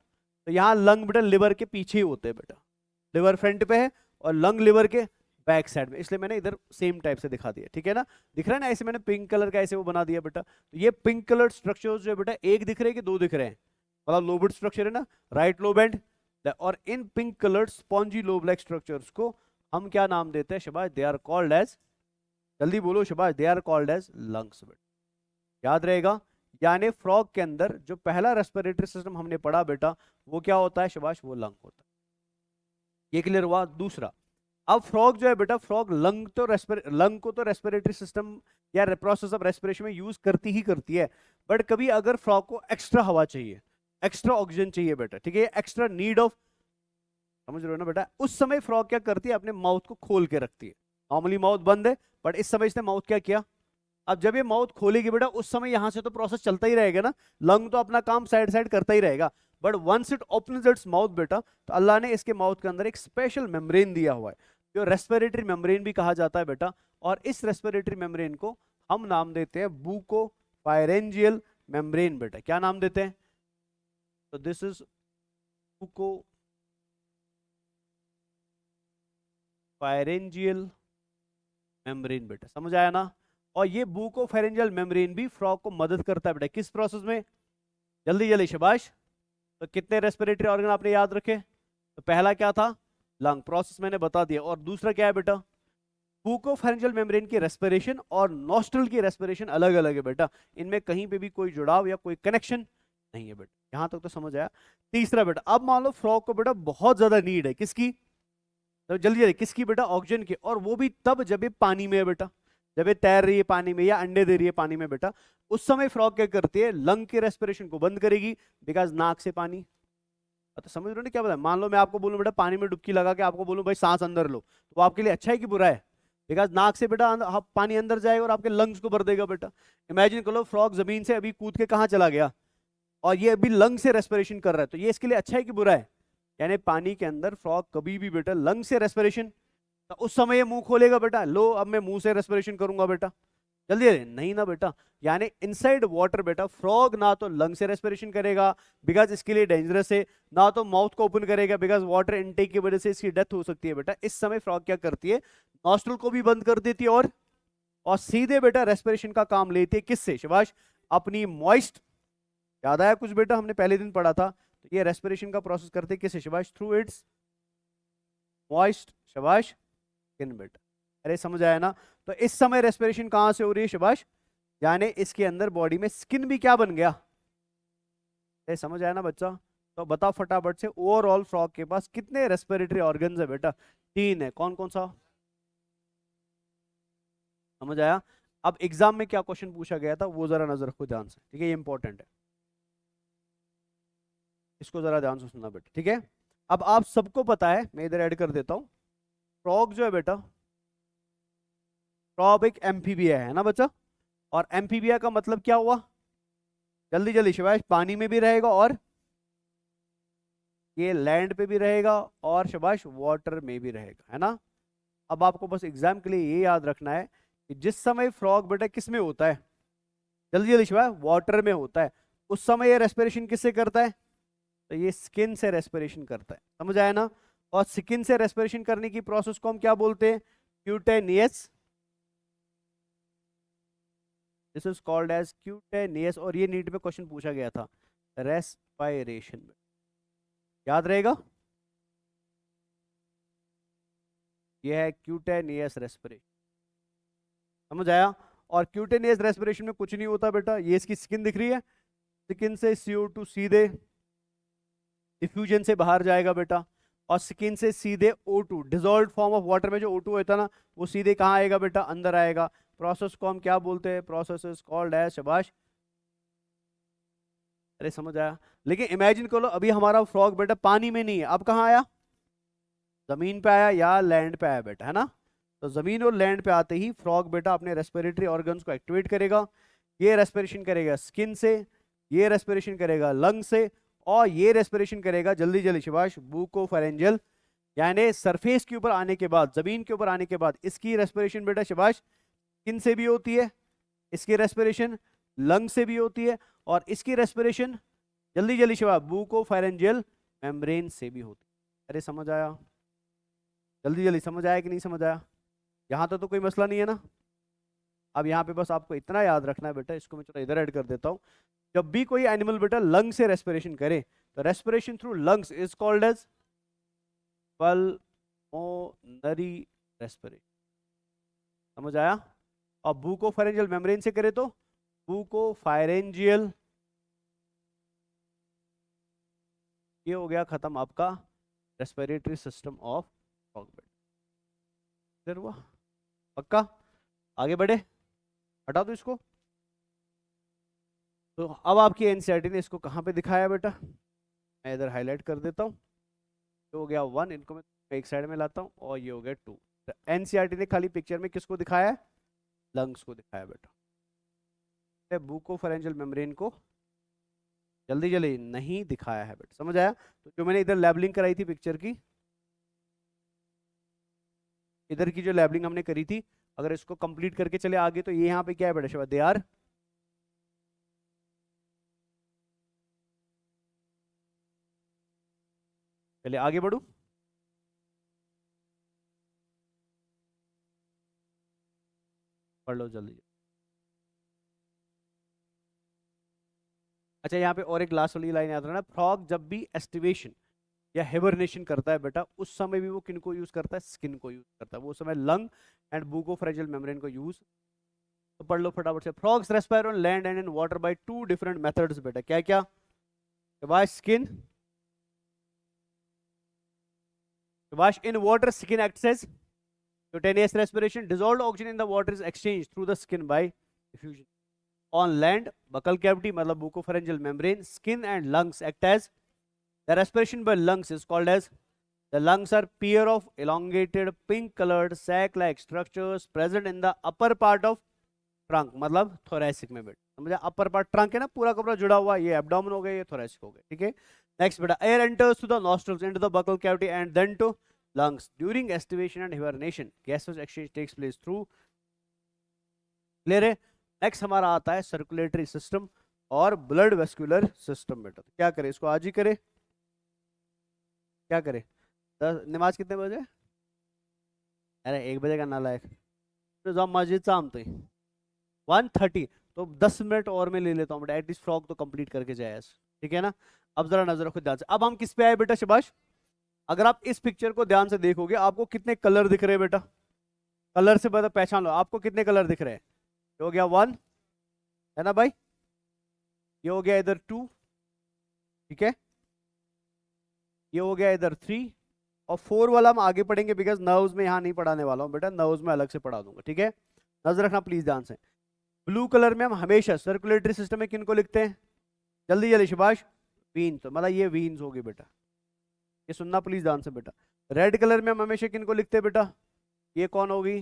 तो यहाँ लंग बेटा लिवर के पीछे ही होते हैं बेटा, लिवर फ्रंट पे है और लंग लिवर के बैक साइड में, इसलिए मैंने इधर सेम टाइप से दिखा दिया, ठीक है ना, दिख रहा है ना, ऐसे मैंने पिंक कलर का ऐसे वो बना दिया बेटा। तो ये पिंक कलर स्ट्रक्चर्स जो है बेटा, एक दिख रहे हैं कि दो दिख रहे हैं? मतलब लोबड स्ट्रक्चर है ना, राइट लोब एंड, और in pink coloured spongy lobe like structures को हम क्या नाम देते हैं Shahbaz? They are called as, जल्दी बोलो Shahbaz, they are called as lungs बेटा। याद रहेगा, यानी फ्रॉग के अंदर जो पहला रेस्पिरेटरी सिस्टम हमने पढ़ा बेटा, वो क्या होता है शबाश? वो लंग होता है। ये क्लियर हुआ? दूसरा, अब फ्रॉग जो है बेटा, फ्रॉग लंग को तो रेस्पिरेटरी सिस्टम या प्रोसेस ऑफ रेस्पिरेशन में यूज करती ही करती है, बट कभी अगर फ्रॉग को एक्स्ट्रा हवा चाहिए, एक्स्ट्रा ऑक्सीजन चाहिए बेटा, ठीक है, एक्स्ट्रा नीड ऑफ, समझ रहे हो ना बेटा, उस समय फ्रॉग क्या करती है? अपने माउथ को खोल के रखती है। नॉर्मली माउथ बंद है, बट इस समय इसने माउथ क्या किया? अब जब ये माउथ खोलेगी बेटा, उस समय यहां से तो प्रोसेस चलता ही रहेगा ना, लंग तो अपना काम साइड साइड करता ही रहेगा, but once it opens its mouth बेटा, तो अल्लाह ने इसके माउथ के अंदर एक स्पेशल मेम्ब्रेन दिया हुआ है, जो रेस्पिरेटरी मेम्ब्रेन भी कहा जाता है बेटा, और इस रेस्पिरेटरी मेम्ब्रेन को हम नाम देते हैं बूको फायरेंजियल मेम्ब्रेन बेटा। क्या नाम देते हैं? तो दिस इज बूको फायरेंजियल मेम्ब्रेन बेटा, समझ आया ना। और ये बूकोफेरेंजियल मेम्ब्रेन भी फ्रॉग को मदद करता है बेटा, किस प्रोसेस में? जल्दी जल्दी शबाश। तो कितने रेस्पिरेटरी ऑर्गन आपने याद रखे? तो पहला क्या था? लंग, प्रोसेस मैंने बता दिया, और दूसरा क्या है बेटा? बूकोफेरेंजियल मेम्ब्रेन की रेस्पिरेशन और नॉस्ट्रल की रेस्पिरेशन अलग अलग है बेटा, इनमें कहीं पे भी कोई जुड़ाव या कोई कनेक्शन नहीं है बेटा। यहां तक तो समझ आया। तीसरा बेटा, अब मान लो फ्रॉग को बेटा बहुत ज्यादा नीड है, किसकी? तो जल्दी जल्दी, किसकी बेटा? ऑक्सीजन की, और वो भी तब जब ये पानी में है बेटा, जब ये तैर रही है पानी में या अंडे दे रही है पानी में बेटा, उस समय फ्रॉग क्या करती है? लंग के रेस्पिरेशन को बंद करेगी, बिकॉज नाक से पानी, तो समझ रहे हो ना क्या बताया? मान लो मैं आपको बोलूं बेटा पानी में डुबकी लगा के आपको बोलूं भाई सांस अंदर लो, तो आपके लिए अच्छा है कि बुरा है? बिकॉज नाक से बेटा पानी अंदर जाएगा और आपके लंग्स को भर देगा बेटा। इमेजिन करो फ्रॉग जमीन से अभी कूद के कहाँ चला गया, और ये अभी लंग से रेस्पिरेशन कर रहा है, तो ये इसके लिए अच्छा है कि बुरा है? यानी पानी के अंदर फ्रॉग कभी भी बेटा लंग से रेस्पिरेशन, तो उस समय ये मुंह खोलेगा बेटा, लो अब मैं मुंह से रेस्पिरेशन करूंगा बेटा, जल्दी जल्दी, नहीं ना बेटा। यानी इनसाइड वाटर बेटा फ्रॉग ना तो लंग से रेस्पिरेशन करेगा, बिकॉज इसके लिए डेंजरस है, ना तो माउथ को ओपन करेगा, बिकॉज वाटर इनटेक की वजह से इसकी डेथ हो सकती है बेटा। इस समय फ्रॉग क्या करती है? नॉस्ट्रल को भी बंद कर देती है, और सीधे बेटा रेस्पिरेशन का काम लेती है, किससे शबाश? अपनी मॉइस्ट, याद आया कुछ बेटा? हमने पहले दिन पढ़ा था, तो ये रेस्पिरेशन का प्रोसेस करते किससे शबाश? थ्रू इट्स मॉइस्ट शबाश स्किन बेटा। अरे समझ आया ना? तो इस समय रेस्पिरेशन कहां से हो रही है शबाश, यानी इसके अंदर बॉडी में स्किन भी क्या बन गया, समझ आया ना बच्चा। तो बताओ फटाफट से, ओवरऑल फ्रॉग के पास कितने रेस्पिरेटरी ऑर्गन्स है बेटा, 3 है, कौन कौन सा, समझ आया। अब एग्जाम में क्या क्वेश्चन पूछा गया था वो जरा नजर रखो ध्यान से, ठीक है, ये इंपॉर्टेंट है, इसको जरा ध्यान से सुनना बेटा, ठीक है। अब आप सबको पता है, मैं इधर ऐड कर देता हूं, फ्रॉग जो है बेटा, फ्रॉग एक एम्फीबिया है ना बच्चा, और एम्फीबिया का मतलब क्या हुआ, जल्दी जल्दी शबाश, पानी में भी रहेगा और ये लैंड पे भी रहेगा और शबाश वाटर में भी रहेगा, है ना। अब आपको बस एग्जाम के लिए ये याद रखना है कि जिस समय फ्रॉग बेटा किस में होता है, जल्दी जल्दी शबाश, वाटर में होता है, उस समय ये रेस्पिरेशन किससे करता है, तो ये स्किन से रेस्पिरेशन करता है, समझ आया ना। और स्किन से रेस्पिरेशन करने की प्रोसेस को हम क्या बोलते हैं, cutaneous, this is called as cutaneous, और ये नीट में क्वेश्चन पूछा गया था, रेस्पिरेशन में, याद रहेगा, ये है क्यूटेनियस रेस्पिरेशन, समझ आया। और क्यूटेनियस रेस्पिरेशन में कुछ नहीं होता बेटा, ये इसकी स्किन दिख रही है, स्किन से CO2 सीधे डिफ्यूजन से बाहर जाएगा बेटा, और स्किन से सीधे O2 dissolve form of water में जो O2 होता है ना, वो सीधे कहाँ आएगा बेटा, अंदर आएगा। प्रोसेस को हम क्या बोलते हैं, प्रोसेस इज कॉल्ड एज शबाश, अरे समझ आया। लेकिन इमेजिन करो अभी हमारा फ्रॉग बेटा पानी में नहीं है, अब कहाँ आया, जमीन पे आया या लैंड पे आया बेटा, है ना। तो जमीन और लैंड पे आते ही फ्रॉग बेटा अपने रेस्पिरेटरी ऑर्गन्स को एक्टिवेट करेगा, ये रेस्पिरेशन करेगा स्किन से, ये रेस्पिरेशन करेगा लंग से, और ये रेस्पिरेशन करेगा जल्दी जल्दी शबाश बुकोफेरेंजियल, यानी सरफेस के ऊपर आने के बाद, जमीन के ऊपर आने के बाद इसकी रेस्पिरेशन बेटा शबाश स्किन से भी होती है, इसकी रेस्पिरेशन लंग से भी होती है, और इसकी रेस्पिरेशन जल्दी जल्दी शबाश बुकोफेरेंजियल मेम्ब्रेन से भी होती है। अरे समझ आया, जल्दी जल्दी समझ आया कि नहीं समझ आया, यहाँ तो कोई मसला नहीं है ना। अब यहाँ पे बस आपको इतना याद रखना है बेटा, इसको मैं चलो इधर ऐड कर देता हूँ, जब भी कोई एनिमल बेटा लंग से रेस्पिरेशन करे तो respiration through lungs is called as pulmonary respiration, समझ आया। और बुकोफेरेंजियल मेम्ब्रेन से करे तो बुकोफेरेंजियल, ये हो गया खत्म आपका रेस्पिरेटरी सिस्टम ऑफ फ्रॉग बेटा, हुआ पक्का, आगे बढ़े, हटा दो इसको। तो अब आपकी एनसीईआरटी ने इसको कहाँ पे दिखाया बेटा, मैं इधर हाईलाइट कर देता हूँ, तो हो गया 1, इनको मैं एक साइड में लाता हूँ, और ये हो गया 2। तो एनसीईआरटी ने खाली पिक्चर में किसको दिखाया है, लंग्स को दिखाया बेटा, बुकोफेरेंजियल मेम्ब्रेन को जल्दी जल्दी नहीं दिखाया है बेटा, समझ आया। तो जो मैंने इधर लैबलिंग कराई थी पिक्चर की, इधर की जो लैबलिंग हमने करी थी, अगर इसको कंप्लीट करके चले आगे तो ये यहाँ पे क्या है बेटा शबाश, दे आर पहले आगे बढ़ू, पढ़ लो जल्दी। अच्छा यहाँ पे और एक लास्ट वाली लाइन याद रखना, फ्रॉग जब भी एस्टिवेशन या हिबरनेशन करता है बेटा, उस समय भी वो किन को यूज करता है, स्किन को यूज करता है, वो समय लंग एंड बुकोफेरेंजियल मेम्ब्रेन को यूज। तो पढ़ लो फटाफट से, frogs respire on land and in water bye 2 different methods बेटा, क्या क्या, by skin, in water skin acts as cutaneous respiration, dissolved oxygen in the water is exchanged through the skin by diffusion. On land, buccal cavity मतलब bucopharyngeal membrane, skin and lungs act as, the respiration by lungs is called as, the lungs are pair of elongated pink colored sac like structures present in the upper part of trunk, मतलब thoracic में बेटा, समझा, upper part trunk है ना, पूरा का पूरा जुड़ा हुआ, ये abdomen हो गया, ये thoracic हो गया, ठीक है। Next बेटा, air enters to the nostrils into the buccal cavity and then to lungs. During estivation and hibernation, gaseous exchange takes place through, clear है। नेक्स्ट हमारा आता है सर्कुलेटरी सिस्टम और ब्लड वेस्कुलर सिस्टम बेटा, तो क्या करें, इसको आज ही करें, क्या करें, नमाज कितने बजे, अरे 1 बजे का नालायक, तो मस्जिद शाम तो 1:30, तो 10 मिनट और में ले लेता हूँ बेटा, एटलीस्ट फ्रॉग तो कंप्लीट करके जाए, ठीक है ना। अब जरा नजर रखो ध्यान से, अब हम किस पे आए बेटा शबाश, अगर आप इस पिक्चर को ध्यान से देखोगे आपको कितने कलर दिख रहे हैं बेटा, कलर से बता पहचान लो, आपको कितने कलर दिख रहे हैं? ये हो गया 1, है ना भाई, ये हो गया इधर 2, ठीक है, ये हो गया इधर 3, और 4 वाला हम आगे पढ़ेंगे बिकॉज नर्व्स में यहाँ नहीं पढ़ाने वाला हूँ बेटा, नर्व्स में अलग से पढ़ा दूंगा, ठीक है। नजर रखना प्लीज ध्यान से। ब्लू कलर में हम हमेशा सर्कुलेटरी सिस्टम में किनको लिखते हैं? जल्दी जल्दी शिबाश। वीन, तो मतलब ये वीन्स होगी बेटा, ये सुनना प्लीज ध्यान से बेटा। रेड कलर में हम हमेशा किनको लिखते हैं बेटा? ये कौन होगी?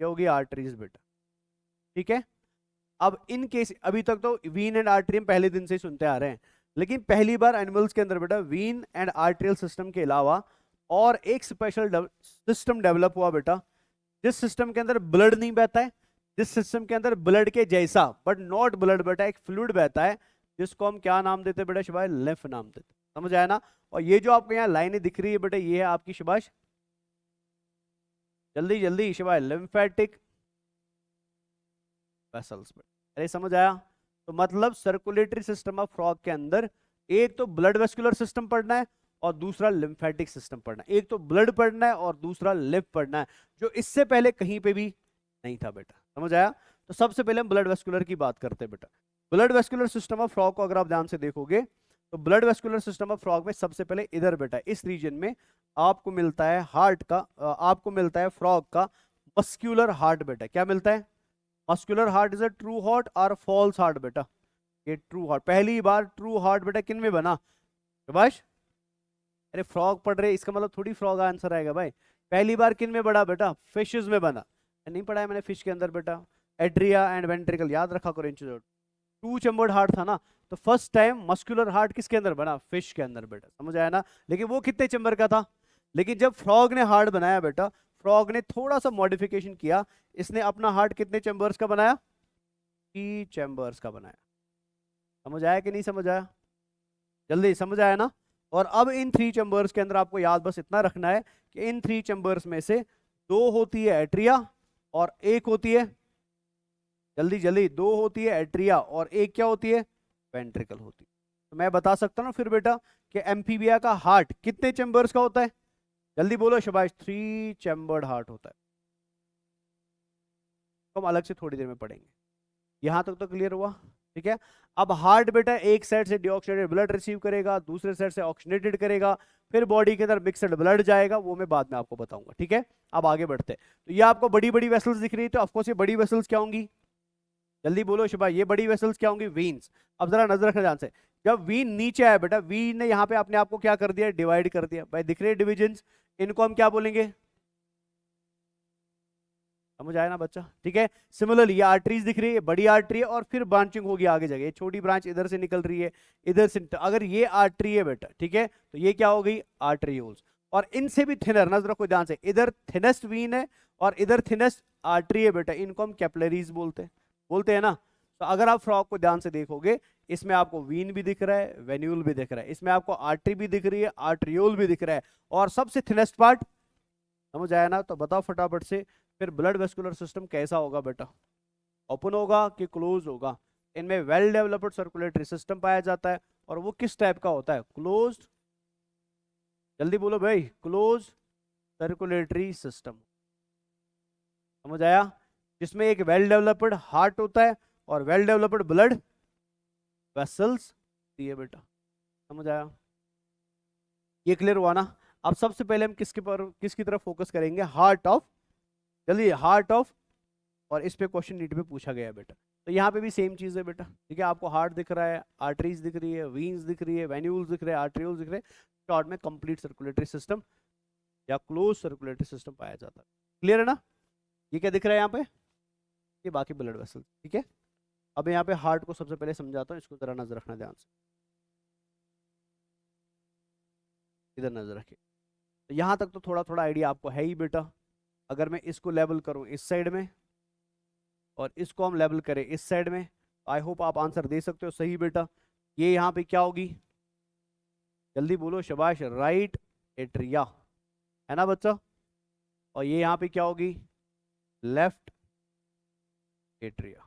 ये होगी आर्टरीज बेटा, ठीक है। अब इन केस अभी तक तो वीन एंड आर्टरी हम पहले दिन से ही सुनते आ रहे हैं, लेकिन पहली बार एनिमल्स के अंदर बेटा वीन एंड आर्टरियल सिस्टम के अलावा और एक स्पेशल सिस्टम डेवलप हुआ बेटा, जिस सिस्टम के अंदर ब्लड नहीं बहता है, जिस सिस्टम के अंदर ब्लड के जैसा बट नॉट ब्लड बेटा एक फ्लूइड बहता है, जिसको हम क्या नाम देते हैं बेटा शिवाय? लिम्फ नाम देते, समझ आया ना। और ये जो आपको यहाँ लाइनें दिख रही है बेटा, ये है आपकी शिबाश, जल्दी जल्दी शिवाय, लिम्फेटिक वेसल्स। अरे समझ आया? तो मतलब सर्कुलेटरी सिस्टम ऑफ फ्रॉग के अंदर एक तो ब्लड वेस्कुलर सिस्टम पढ़ना है और दूसरा लिम्फेटिक सिस्टम पढ़ना है, एक तो ब्लड पढ़ना है और दूसरा लिम्फ पढ़ना है, जो इससे पहले कहीं पे भी नहीं था बेटा, समझ आया। तो सबसे पहले हम ब्लड वेस्कुलर की बात करते हैं बेटा। Blood vascular system of frog को अगर आप ध्यान से देखोगे तो blood vascular system of frog में सबसे पहले इधर बेटा इस रीजन में आपको मिलता है हार्ट का, आपको मिलता है फ्रॉग का मस्क्यूलर हार्ट बेटा। क्या मिलता है? Muscular heart is a true heart और फॉल्स हार्ट बेटा। ये ट्रू हार्ट, पहली बार ट्रू हार्ट बेटा किन में बना? सुभाष, अरे फ्रॉग पढ़ रहे, इसका मतलब थोड़ी फ्रॉग आंसर आएगा भाई। पहली बार किन में बना बेटा? फिशेस में बना। नहीं पढ़ा है मैंने फिश के अंदर बेटा, एड्रिया एंड वेंट्रिकल, याद रखा करो इन चीजों। टू चैम्बर्ड हार्ट था ना, तो फर्स्ट टाइम मस्कुलर हार्ट किसके अंदर बना? फिश के अंदर बेटा, समझ आया ना। लेकिन वो कितने चैम्बर का था? लेकिन जब फ्रॉग ने हार्ट बनाया बेटा, फ्रॉग ने थोड़ा सा मॉडिफिकेशन किया, इसने अपना हार्ट कितने चैम्बर्स का बनाया? 3 चैम्बर्स का बनाया। समझ आया कि नहीं समझ आया? जल्दी समझ आया ना। और अब इन 3 चैम्बर्स के अंदर आपको याद बस इतना रखना है कि इन 3 चैम्बर्स में से 2 होती है एट्रिया और 1 होती है, जल्दी जल्दी, 2 होती है एट्रिया और 1 क्या होती है? वेंट्रिकल होती है। तो मैं बता सकता हूँ फिर बेटा कि एम्फीबिया का हार्ट कितने चैम्बर्स का होता है? जल्दी बोलो शबाश, 3 चैम्बर्ड हार्ट होता है। तो हम अलग से थोड़ी देर में पढ़ेंगे। यहां तक तो क्लियर हुआ? ठीक है। अब हार्ट बेटा एक साइड से डीऑक्सीनेटेड ब्लड रिसीव करेगा, दूसरे साइड से ऑक्सीनेटेड करेगा, फिर बॉडी के अंदर मिक्सड ब्लड जाएगा, वो मैं बाद में आपको बताऊंगा, ठीक है। अब आगे बढ़ते हैं। तो ये आपको बड़ी बड़ी वेसल्स दिख रही है, तो ऑफकोर्स ये बड़ी वेसल्स क्या होंगी? जल्दी बोलो शिबा, ये बड़ी वेसल्स क्या होंगी? वीन्स। अब जरा नजर रखना ध्यान से, जब वीन नीचे आया बेटा, वीन ने यहाँ पे अपने आप को क्या कर दिया? डिवाइड कर दिया भाई, दिख रहे हैं डिविजन, इनको हम क्या बोलेंगे? समझ आया ना बच्चा? ठीक है। सिमिलरली ये आर्टरीज दिख रही है, बड़ी आर्टरी है और फिर ब्रांचिंग होगी आगे जगह, छोटी ब्रांच इधर से निकल रही है, इधर से। अगर ये आर्टरी है बेटा, ठीक है, तो ये क्या हो गई? आर्टरीओल्स। और इनसे भी थिनर, नजर रखो ध्यान से, इधर थिनेस्ट वीन है और इधर थिनेस्ट आर्टरी है बेटा, इनको हम कैपिलरीज बोलते हैं ना। तो अगर आप फ्रॉग को ध्यान से देखोगे, इसमें आपको वीन भी दिख रहा है, वेन्यूल भी दिख रहा है, इसमें आपको आर्टरी भी दिख रही है, आर्टरियोल भी दिख रहा है, और सबसे थिनेस्ट पार्ट, समझ आया ना। तो बताओ फटाफट से, फिर ब्लड वेस्कुलर सिस्टम कैसा होगा बेटा? ओपन होगा कि क्लोज होगा? इनमें वेल डेवलप्ड सर्कुलेटरी सिस्टम पाया जाता है, और वो किस टाइप का होता है? क्लोज्ड। जल्दी बोलो भाई, क्लोज सर्कुलेटरी सिस्टम, समझ आया? जिसमें एक वेल डेवलप्ड हार्ट होता है और वेल डेवलप्ड ब्लड वेसल्स दिए बेटा, समझ आया? ये क्लियर हुआ ना। अब सबसे पहले हम किसकी तरफ फोकस करेंगे? हार्ट ऑफ, जल्दी, हार्ट ऑफ। और इस पे क्वेश्चन नीट पे पूछा गया है बेटा। तो यहाँ पे भी सेम चीज है बेटा, ठीक है। आपको हार्ट दिख रहा है, आर्टरीज दिख रही है, वीन्स दिख रही है, वेन्यूल्स दिख रहे हैं, आर्टरियोल्स दिख रहे हैं। शॉर्ट में कंप्लीट सर्कुलेटरी सिस्टम या क्लोज सर्कुलेटरी सिस्टम पाया जाता है। क्लियर है ना? ये क्या दिख रहा है यहाँ पे? ये बाकी ब्लड वेसल, ठीक है। अब यहाँ पे हार्ट को सबसे पहले समझाता हूँ, इसको जरा नजर रखना ध्यान से, इधर नजर रखिए। तो यहाँ तक तो थोड़ा थोड़ा आइडिया आपको है ही बेटा। अगर मैं इसको लेवल करूँ इस साइड में और इसको हम लेवल करें इस साइड में, आई होप आप आंसर दे सकते हो सही बेटा। ये यहाँ पे क्या होगी? जल्दी बोलो शबाश, राइट एट्रिया, है ना बच्चा। और ये यहाँ पे क्या होगी? Left atria.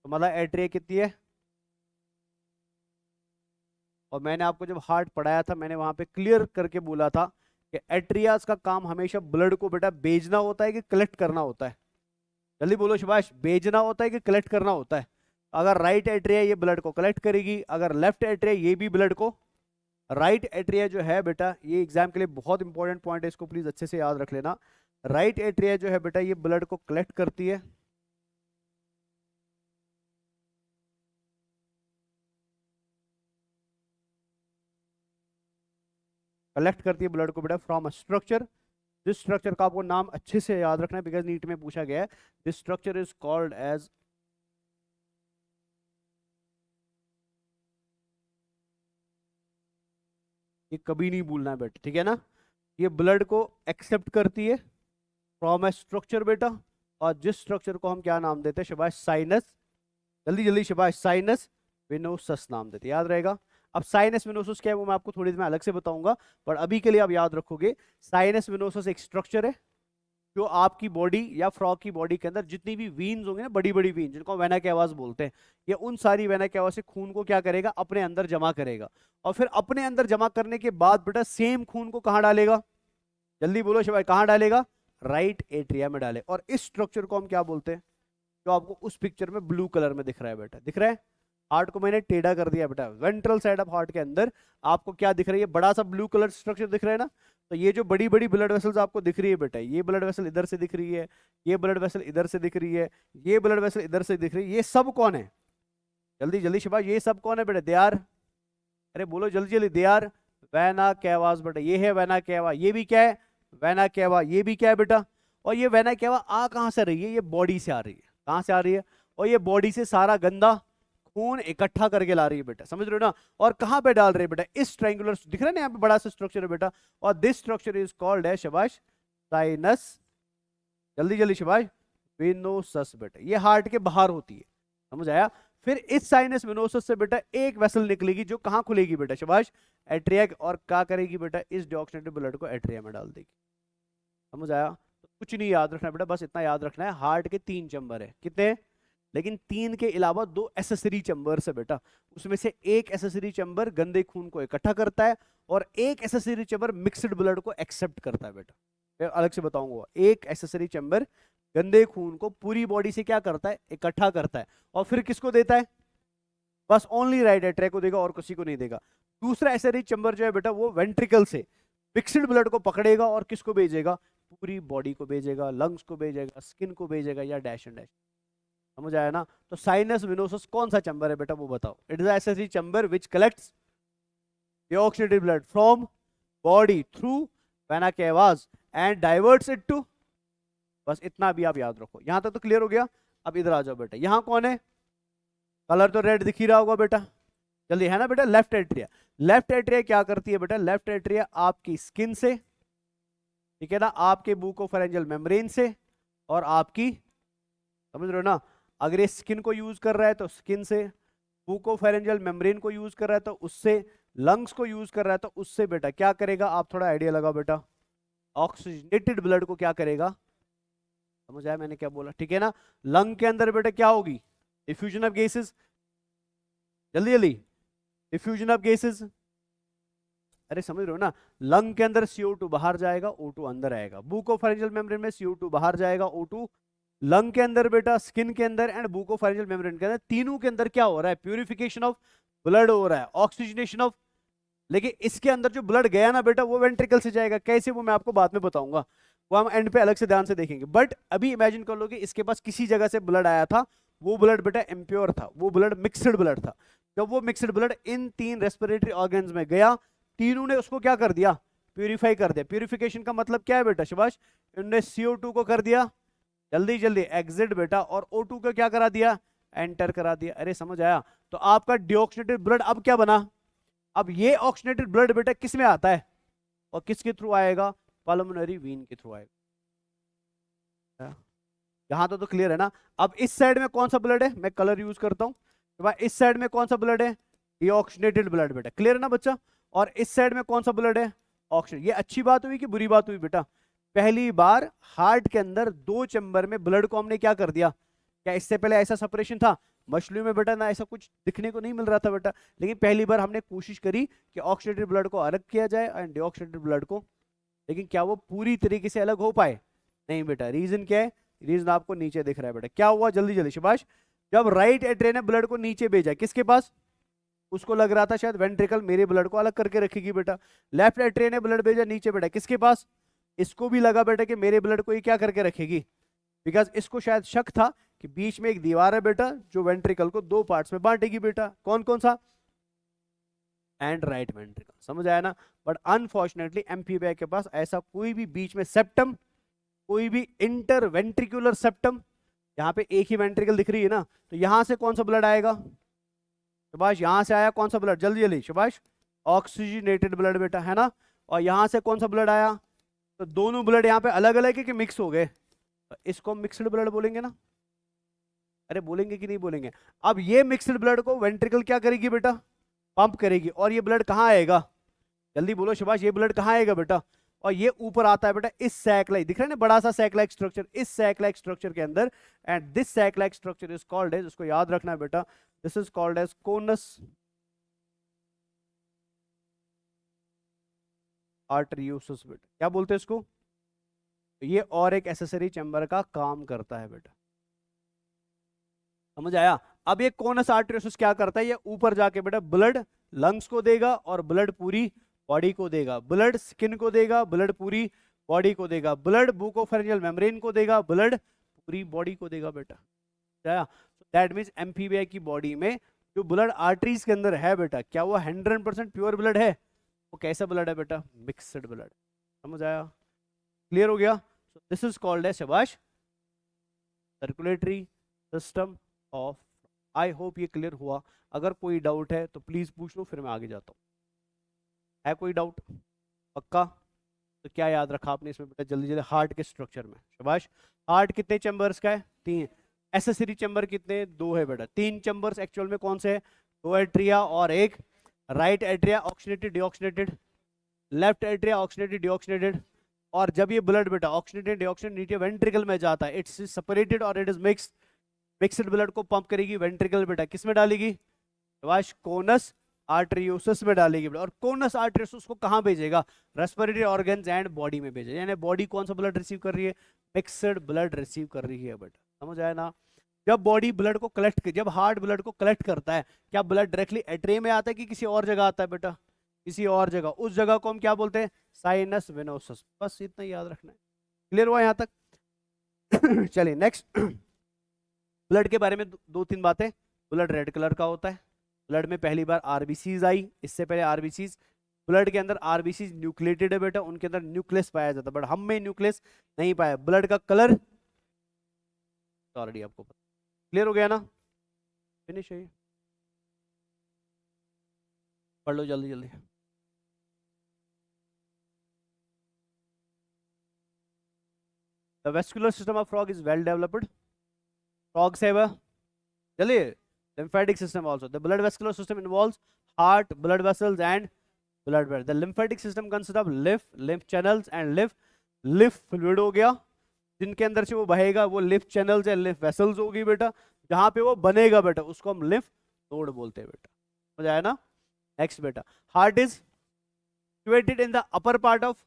तो मतलब एट्रिया कितनी है? और मैंने आपको जब हार्ट पढ़ाया था, मैंने वहां पे क्लियर करके बोला था कि एट्रियाज का काम हमेशा ब्लड को बेटा भेजना होता है कि कलेक्ट करना होता है? जल्दी बोलो शबाश, भेजना होता है कि कलेक्ट करना होता है? अगर राइट एट्रिया ये ब्लड को कलेक्ट करेगी, अगर लेफ्ट एट्रिया ये भी ब्लड को, राइट एट्रिया जो है बेटा, ये एग्जाम के लिए बहुत इंपॉर्टेंट पॉइंट है, इसको प्लीज अच्छे से याद रख लेना। राइट एट्रिया जो है बेटा ये ब्लड को कलेक्ट करती है, कलेक्ट करती है ब्लड को बेटा फ्रॉम अ स्ट्रक्चर, जिस स्ट्रक्चर का आपको नाम अच्छे से याद रखना है बिकॉज नीट में पूछा गया है। This structure is called as, ये कभी नहीं भूलना है बेटा, ठीक है ना? ये ब्लड को एक्सेप्ट करती है फ्रॉम ए स्ट्रक्चर बेटा, और जिस स्ट्रक्चर को हम क्या नाम देते हैं शबाश, साइनस, जल्दी जल्दी शबाश, साइनस विनोसस नाम देते, याद रहेगा। अब साइनस विनोसस क्या है वो मैं आपको थोड़ी देर में अलग से बताऊंगा, पर अभी के लिए आप याद रखोगे साइनस विनोसस एक स्ट्रक्चर है जो आपकी बॉडी या फ्रॉग की बॉडी के अंदर जितनी भी वीन्स होंगे ना, बड़ी बड़ी वीन जिनको वेना कैवास बोलते हैं, ये उन सारी वेना कैवास से खून को क्या करेगा, अपने अंदर जमा करेगा, और फिर अपने अंदर जमा करने के बाद बेटा सेम खून को कहाँ डालेगा, जल्दी बोलो शबाश, कहाँ डालेगा, राइट एट्रिया में डाले। और इस स्ट्रक्चर को हम क्या बोलते हैं, जो आपको उस पिक्चर में ब्लू कलर में दिख रहा है बेटा, दिख रहा है? हार्ट को मैंने टेढ़ा कर दिया बेटा, वेंट्रल साइड ऑफ हार्ट के अंदर आपको क्या दिख रही है, बड़ा सा ब्लू कलर स्ट्रक्चर दिख रहा है ना। तो ये जो बड़ी बड़ी ब्लड वेसल्स आपको दिख रही है बेटा, ये ब्लड वेसल इधर से दिख रही है, ये ब्लड वेसल इधर से दिख रही है, ये ब्लड वेसल इधर से दिख रही है, ये सब कौन है, जल्दी जल्दी शबाश, ये सब कौन है बेटा, दे आर, अरे बोलो जल्दी जल्दी, दे आर वेना कैवास बेटा, ये है वेना कैवा, ये भी क्या है वेना कैवा, ये भी क्या है बेटा, और ये वेना कैवा आ कहां से रही है, ये बॉडी से आ रही है, कहां से आ रही है, और ये बॉडी से सारा गंदा खून इकट्ठा करके ला रही है बेटा, समझ रहे हो ना। और कहां पे डाल रही है बेटा, इस ट्रायंगुलर, दिख रहा है ना यहाँ पे बड़ा सा स्ट्रक्चर है बेटा, और दिस स्ट्रक्चर इज कॉल्ड है शबाश साइनस, जल्दी जल्दी शबाश, विनोसस बेटा, ये हार्ट के बाहर होती है, समझ आया। फिर इस साइनस विनोसस से बेटा एक वेसल निकलेगी जो कहां खुलेगी बेटा शबाश, एट्रिया, और क्या करेगी बेटा, इस डिऑक्सीनेटेड ब्लड को एट्रिया में डाल देगी, समझ आया। तो कुछ नहीं याद रखना बेटा, बस इतना याद रखना है, हार्ट के 3 चैम्बर है, कितने, लेकिन 3 के अलावा 2 एसेसरी चैम्बर्स है बेटा, उसमें से एक एसेसरी चैम्बर गंदे खून को इकट्ठा करता है, और एक एसेसरी चैम्बर मिक्स्ड ब्लड को एक्सेप्ट करता है बेटा, फिर अलग से बताऊंगा। एक एसेसरी चैम्बर गंदे खून को पूरी बॉडी से क्या करता है, इकट्ठा करता है, और फिर किसको देता है, बस ओनली राइट एट्रिया को देगा और किसी को नहीं देगा। दूसरा एसेसरी चैम्बर जो है बेटा वो वेंट्रिकल से मिक्स्ड ब्लड को पकड़ेगा और किसको भेजेगा, पूरी बॉडी को भेजेगा, लंग्स को भेजेगा, स्किन को भेजेगा, या डैश एंड डैश, समझ आया ना। तो साइनस विनोसस कौन सा चैम्बर है बेटा वो बताओ, it is accessory chamber which collects deoxygenated blood from body through vena cavas and diverts it to, बस इतना भी आप याद रखो, यहां तक तो क्लियर हो गया। अब इधर आ जाओ बेटा, यहां कौन है, कलर तो रेड दिख ही रहा होगा बेटा, जल्दी, है ना बेटा, लेफ्ट एट्रिया। लेफ्ट एट्रिया क्या करती है बेटा, लेफ्ट एट्रिया आपकी स्किन से, ठीक है ना, आपके बुकोफेरेंजियल मेम्ब्रेन से, और आपकी, समझ रहे हो ना, अगर ये स्किन को यूज कर रहा है तो स्किन से, बुकोफेरेंजियल मेम्ब्रेन को यूज कर रहा है तो उससे, लंग्स को यूज कर रहा है तो उससे बेटा क्या करेगा, आप थोड़ा आइडिया लगाओ बेटा, ऑक्सीजनेटेड ब्लड को क्या करेगा, समझ आया मैंने क्या बोला, ठीक है ना। लंग के अंदर बेटा क्या होगी, डिफ्यूजन ऑफ गैसेस, जल्दी जल्दी, डिफ्यूजन ऑफ गैसेस, अरे समझ रहे हो ना, लंग के अंदर CO2 बाहर जाएगा, O2 अंदर आएगा, बुकोफेरेंजियल मेम्ब्रेन में CO2 बाहर जाएगा, O2 लंग के अंदर बेटा, स्किन के अंदर एंड बुकोफेरेंजियल मेम्ब्रेन के अंदर, तीनों के अंदर क्या हो रहा है, प्यूरिफिकेशन ऑफ ब्लड हो रहा है, ऑक्सीजनेशन ऑफ, लेकिन इसके अंदर जो ब्लड गया ना बेटा वो वेंट्रिकल से जाएगा, कैसे वो मैं आपको बाद में बताऊंगा, वो हम एंड पे अलग से ध्यान से देखेंगे। बट अभी इमेजिन कर लो कि इसके पास किसी जगह से ब्लड आया था, वो ब्लड बेटा इम्प्योर था, वो ब्लड मिक्सड ब्लड था, जब वो mixed blood in 3 respiratory organs में गया, तीनों ने उसको क्या कर दिया, प्यूरिफाई कर दिया। प्यूरिफिकेशन का मतलब क्या है बेटा शबाश, इन्होंने CO2 को कर दिया जल्दी जल्दी एग्जिट बेटा, और O2 को क्या करा दिया, एंटर करा दिया, अरे समझ आया। तो आपका डिऑक्सीनेटेड ब्लड अब क्या बना, अब ये ऑक्सीनेटेड ब्लड बेटा किस में आता है और किसके थ्रू आएगा, पल्मोनरी वीन के थ्रू आएगा। यहां तो क्लियर है ना। अब इस साइड में कौन सा ब्लड है, मैं कलर यूज करता हूं, तो भाई इस साइड में कौन सा ब्लड है, डीऑक्सीनेटेड ब्लड बेटा, क्लियर है ना बच्चा। और इस साइड में कौन सा ब्लड है, ऑक्सीजन। ये अच्छी बात हुई कि बुरी बात हुई बेटा, पहली बार हार्ट के अंदर 2 चैम्बर में ब्लड को हमने क्या कर दिया, क्या इससे पहले ऐसा सेपरेशन था, मछलियों में बेटा ना ऐसा कुछ दिखने को नहीं मिल रहा था बेटा, लेकिन पहली बार हमने कोशिश करी कि ऑक्सीडेटेड ब्लड को अलग किया जाए एंड डीऑक्सीडेटेड ब्लड को लेकिन क्या वो पूरी तरीके से अलग हो पाए? नहीं बेटा। रीजन क्या है? रीजन आपको नीचे दिख रहा है बेटा। क्या हुआ जल्दी जल्दी शाबाश। जब राइट एट्रिया ने ब्लड को नीचे भेजा, किसके पास? उसको लग रहा था शायद वेंट्रिकल मेरे ब्लड को अलग करके रखेगी बेटा। लेफ्ट एट्रिया ने ब्लड भेजा नीचे बेटा, किसके पास? इसको भी लगा बेटा कि मेरे ब्लड को ये क्या करके रखेगी, बिकॉज इसको शायद शक था कि बीच में एक दीवार है बेटा जो वेंट्रिकल को दो पार्ट्स में बांटेगी बेटा। कौन कौन सा? And right ventricle. समझ आया ना? बट अनफॉर्चुनेटली एम्फीबिया के पास ऐसा कोई भी बीच में सेप्टम, कोई भी इंटर वेंट्रिकुलर सेप्टम, यहाँ पे एक ही वेंट्रिकल दिख रही है ना, तो यहां से कौन सा ब्लड आएगा? सुभाष यहां से आया कौन सा ब्लड? जल्दी जल्दी सुभाष। ऑक्सीजनेटेड ब्लड बेटा, है ना? और यहां से कौन सा ब्लड आया? तो दोनों ब्लड यहाँ पे अलग अलग है कि मिक्स हो गए? तो इसको मिक्सड ब्लड बोलेंगे ना? अरे बोलेंगे कि नहीं बोलेंगे? अब ये मिक्सड ब्लड को वेंट्रिकल क्या करेगी बेटा? पंप करेगी। और ये ब्लड कहाँ आएगा? जल्दी बोलो सुभाष, ये ब्लड कहाँ आएगा बेटा? और ये ऊपर आता है बेटा इस सैक लाइक, दिख रहा है ना बड़ा सा सैक लाइक स्ट्रक्चर, इस सैक लाइक स्ट्रक्चर के अंदर। And this sac like structure is called as, उसको याद रखना है बेटा, this is called as conus arteriosus बेटा। क्या बोलते हैं इसको? ये और एक एसेसरी चैम्बर का काम करता है बेटा। समझ आया? अब ये कोनस आर्टरियोसस क्या करता है? ये ऊपर जाके बेटा ब्लड लंग्स को देगा और ब्लड पूरी बॉडी को देगा, ब्लड स्किन को देगा, ब्लड पूरी बॉडी को देगा, ब्लड बुकोफेरेंजियल मेम्ब्रेन को देगा, ब्लड पूरी बॉडी को देगा बेटा। दैट मीन्स एम्फीबिया की बॉडी में जो ब्लड आर्टरीज के अंदर है बेटा, क्या वो 100% प्योर ब्लड है? वो कैसा ब्लड है बेटा? Mixed blood. समझ आया? क्लियर हो गया? दिस इज कॉल्ड है शाबाश circulatory system of. I hope ये क्लियर हुआ। अगर कोई डाउट है तो प्लीज पूछ लो, फिर मैं आगे जाता हूँ। है कोई डाउट? पक्का? तो क्या याद रखा आपने इसमें बेटा जल्दी जल्दी? हार्ट के स्ट्रक्चर में शाबाश। हार्ट कितने चैम्बर्स का है? 3। एसेसरी चैम्बर कितने? 2 है बेटा। 3 चैम्बर्स एक्चुअल में कौन से है? 2 एट्रिया और एक right atria oxygenated deoxygenated, left atria oxygenated deoxygenated. और जब ये ब्लड बेटा ऑक्सीनेटेड डिऑक्सीनेटेड नीचे वेंट्रिकल में जाता है, इट्स सेपरेटेड और it is mixed. Mixed blood को पंप करेगी वेंट्रिकल बेटा, किस में डालेगी? शाबाश कोनस आर्टरियोसस में डालेगी बेटा। और कोनस आर्टरियोसस को कहां भेजेगा? रेस्पिरेटरी ऑर्गन्स एंड बॉडी में भेजेगा। यानी बॉडी कौन सा ब्लड रिसीव कर रही है? मिक्सड ब्लड रिसीव कर रही है बेटा। समझ आया ना? जब बॉडी ब्लड को कलेक्ट, जब हार्ट ब्लड को कलेक्ट करता है, क्या ब्लड डायरेक्टली एट्रे में आता है कि किसी और जगह आता है बेटा? किसी और जगह। उस जगह को हम क्या बोलते हैं? Sinus venosus. बस इतना याद रखना है। क्लियर हुआ यहां तक? चलिए नेक्स्ट। ब्लड के बारे में दो तीन बातें। ब्लड रेड कलर का होता है। ब्लड में पहली बार आरबीसीज आई, इससे पहले आरबीसीज, ब्लड के अंदर आरबीसीज न्यूक्लिएटेड है बेटा, उनके अंदर न्यूक्लियस पाया जाता है, बट हम में न्यूक्लियस नहीं पाया। ब्लड का कलर ऑलरेडी आपको पता। क्लियर हो गया ना? फिनिश है। पढ़ लो जल्दी जल्दी। The vascular system of frog is well developed. Frogs have a lymphatic system also. The blood vascular system involves heart, blood vessels, and blood vessels. The lymphatic system consists of lymph channels and lymph fluid हो गया, जिनके अंदर से वो बहेगा, वो lymph channels या lymph vessels होगी बेटा। जहां पे वो बनेगा बेटा उसको हम lymph node बोलते हैं बेटा। समझ आया ना? नेक्स्ट बेटा, heart is situated in the upper part of.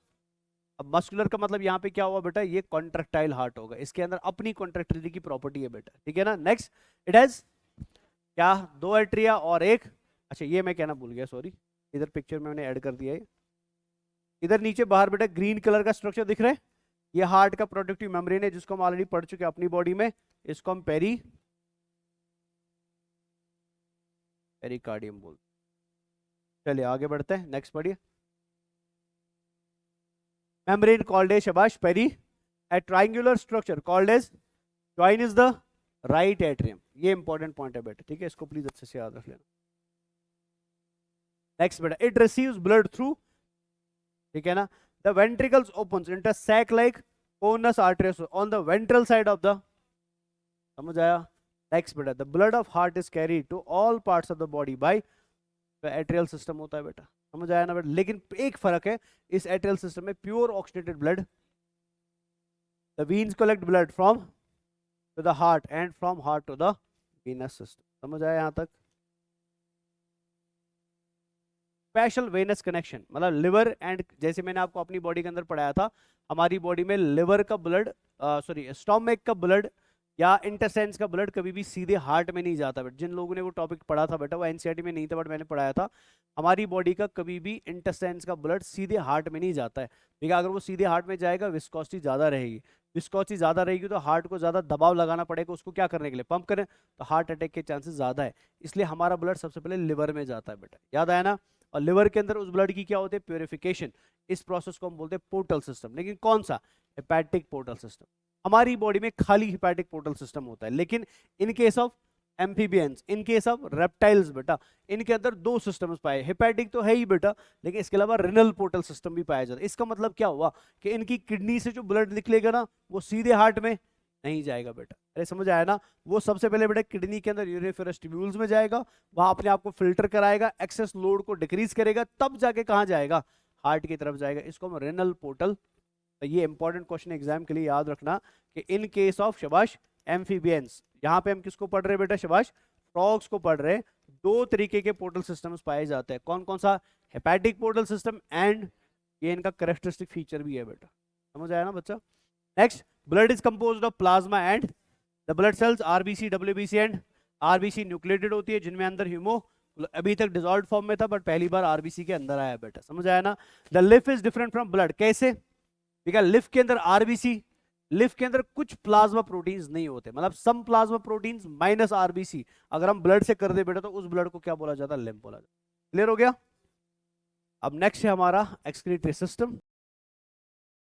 अब मस्कुलर का मतलब यहाँ पे क्या हुआ बेटा? ये कॉन्ट्रैक्टाइल हार्ट होगा, इसके अंदर अपनी कॉन्ट्रैक्टिलिटी की प्रॉपर्टी है बेटा। ठीक है ना? नेक्स्ट, इट हैज क्या? 2 एट्रिया और एक, अच्छा ये मैं कहना भूल गया, सॉरी, इधर पिक्चर में मैंने ऐड कर दिया है। इधर नीचे बाहर बेटा ग्रीन कलर का स्ट्रक्चर दिख रहा है, ये हार्ट का प्रोटेक्टिव मेम्ब्रेन है, जिसको हम ऑलरेडी पढ़ चुके हैं अपनी बॉडी में। इसको हम पेरिकार्डियम बोलते हैं। चलिए आगे बढ़ते हैं, नेक्स्ट पढ़िए। membrane called as shabash peri, a triangular structure called as join is the right atrium। ये इंपॉर्टेंट पॉइंट है बेटा, ठीक है? इसको प्लीज अच्छे से याद रख लेना। नेक्स्ट बेटा, इट रिसीव्स ब्लड थ्रू, ठीक है ना, the ventricles opens into sac like conus arteriosus on the ventral side of the. समझ आया? नेक्स्ट बेटा, the blood of heart is carried to all parts of the body by atrial system होता है बेटा। समझ आया ना बेटा? लेकिन एक फर्क है, इस एट्रियल सिस्टम में pure oxidated blood, the veins collect blood from to the heart and from heart to the venous system. समझ आया यहां तक? स्पेशल वेनस कनेक्शन, मतलब लिवर एंड, जैसे मैंने आपको अपनी बॉडी के अंदर पढ़ाया था, हमारी बॉडी में लिवर का ब्लड, सॉरी स्टोमक का ब्लड या इंटेस्टाइन्स का ब्लड कभी भी सीधे हार्ट में नहीं जाता। बट जिन लोगों ने वो टॉपिक पढ़ा था बेटा, वो एनसीईआरटी में नहीं था बट मैंने पढ़ाया था, हमारी बॉडी का कभी भी इंटेस्टाइन्स का ब्लड सीधे हार्ट में नहीं जाता है। ठीक है, अगर वो सीधे हार्ट में जाएगा विस्कोसिटी ज़्यादा रहेगी, विस्कोसिटी ज़्यादा रहेगी तो हार्ट को ज़्यादा दबाव लगाना पड़ेगा उसको क्या करने के लिए, पंप करें, तो हार्ट अटैक के चांसेस ज़्यादा है। इसलिए हमारा ब्लड सबसे पहले लिवर में जाता है बेटा, याद आया ना। और लिवर के अंदर उस ब्लड की क्या होती है, प्योरिफिकेशन। इस प्रोसेस को हम बोलते हैं पोर्टल सिस्टम। लेकिन कौन सा, हेपेटिक पोर्टल सिस्टम। हमारी बॉडी में खाली हेपेटिक पोर्टल सिस्टम होता है, लेकिन इन case of amphibians, in case of reptiles बेटा, इनके अंदर दो सिस्टम्स पाए, हेपेटिक तो है ही बेटा, लेकिन इसके अलावा रिनल पोर्टल सिस्टम भी पाया जाता है। इसका मतलब क्या हुआ कि इनकी किडनी से जो ब्लड निकलेगा ना, वो सीधे हार्ट में नहीं जाएगा बेटा। अरे समझ आया ना, वो सबसे पहले बेटा किडनी के अंदर यूरिफेरस ट्यूब्यूल्स में जाएगा, वहां अपने आप को फिल्टर कराएगा, एक्सेस लोड को डिक्रीज करेगा, तब जाके कहां जाएगा, हार्ट की तरफ जाएगा। इसको हम रेनल पोर्टल, ये इंपॉर्टेंट क्वेश्चन एग्जाम के लिए याद रखना कि इन केस ऑफ शबाश एम्फीबियंस, यहाँ पे हम किसको पढ़ रहे हैं बेटा, शबाश फ्रॉग्स को पढ़ रहे हैं। दो तरीके के पोर्टल सिस्टम्स पाए जाते हैं, कौन कौन सा, हेपेटिक पोर्टल सिस्टम एंड ये इनका कैरेक्टरिस्टिक फीचर भी है बेटा। समझ आया ना बच्चा। Next, blood is composed of plasma and the blood cells, RBC, WBC and RBC nucleated होती है, जिनमें अंदर हीमो, अभी तक डिसॉल्व्ड फॉर्म में था बट पहली बार आरबीसी के अंदर आया बेटा। समझ आया ना। द लिफ इज डिफरेंट फ्रॉम ब्लड, कैसे, ठीक है, लिफ के अंदर आरबीसी, लिफ के अंदर कुछ प्लाज्मा प्रोटीन्स नहीं होते, मतलब सम प्लाज्मा प्रोटीन्स माइनस आरबीसी, अगर हम ब्लड से कर दे बेटा तो उस ब्लड को क्या बोला जाता है, लिम्फ बोला जाता है। क्लियर हो गया। अब नेक्स्ट है हमारा एक्सक्रीटरी सिस्टम।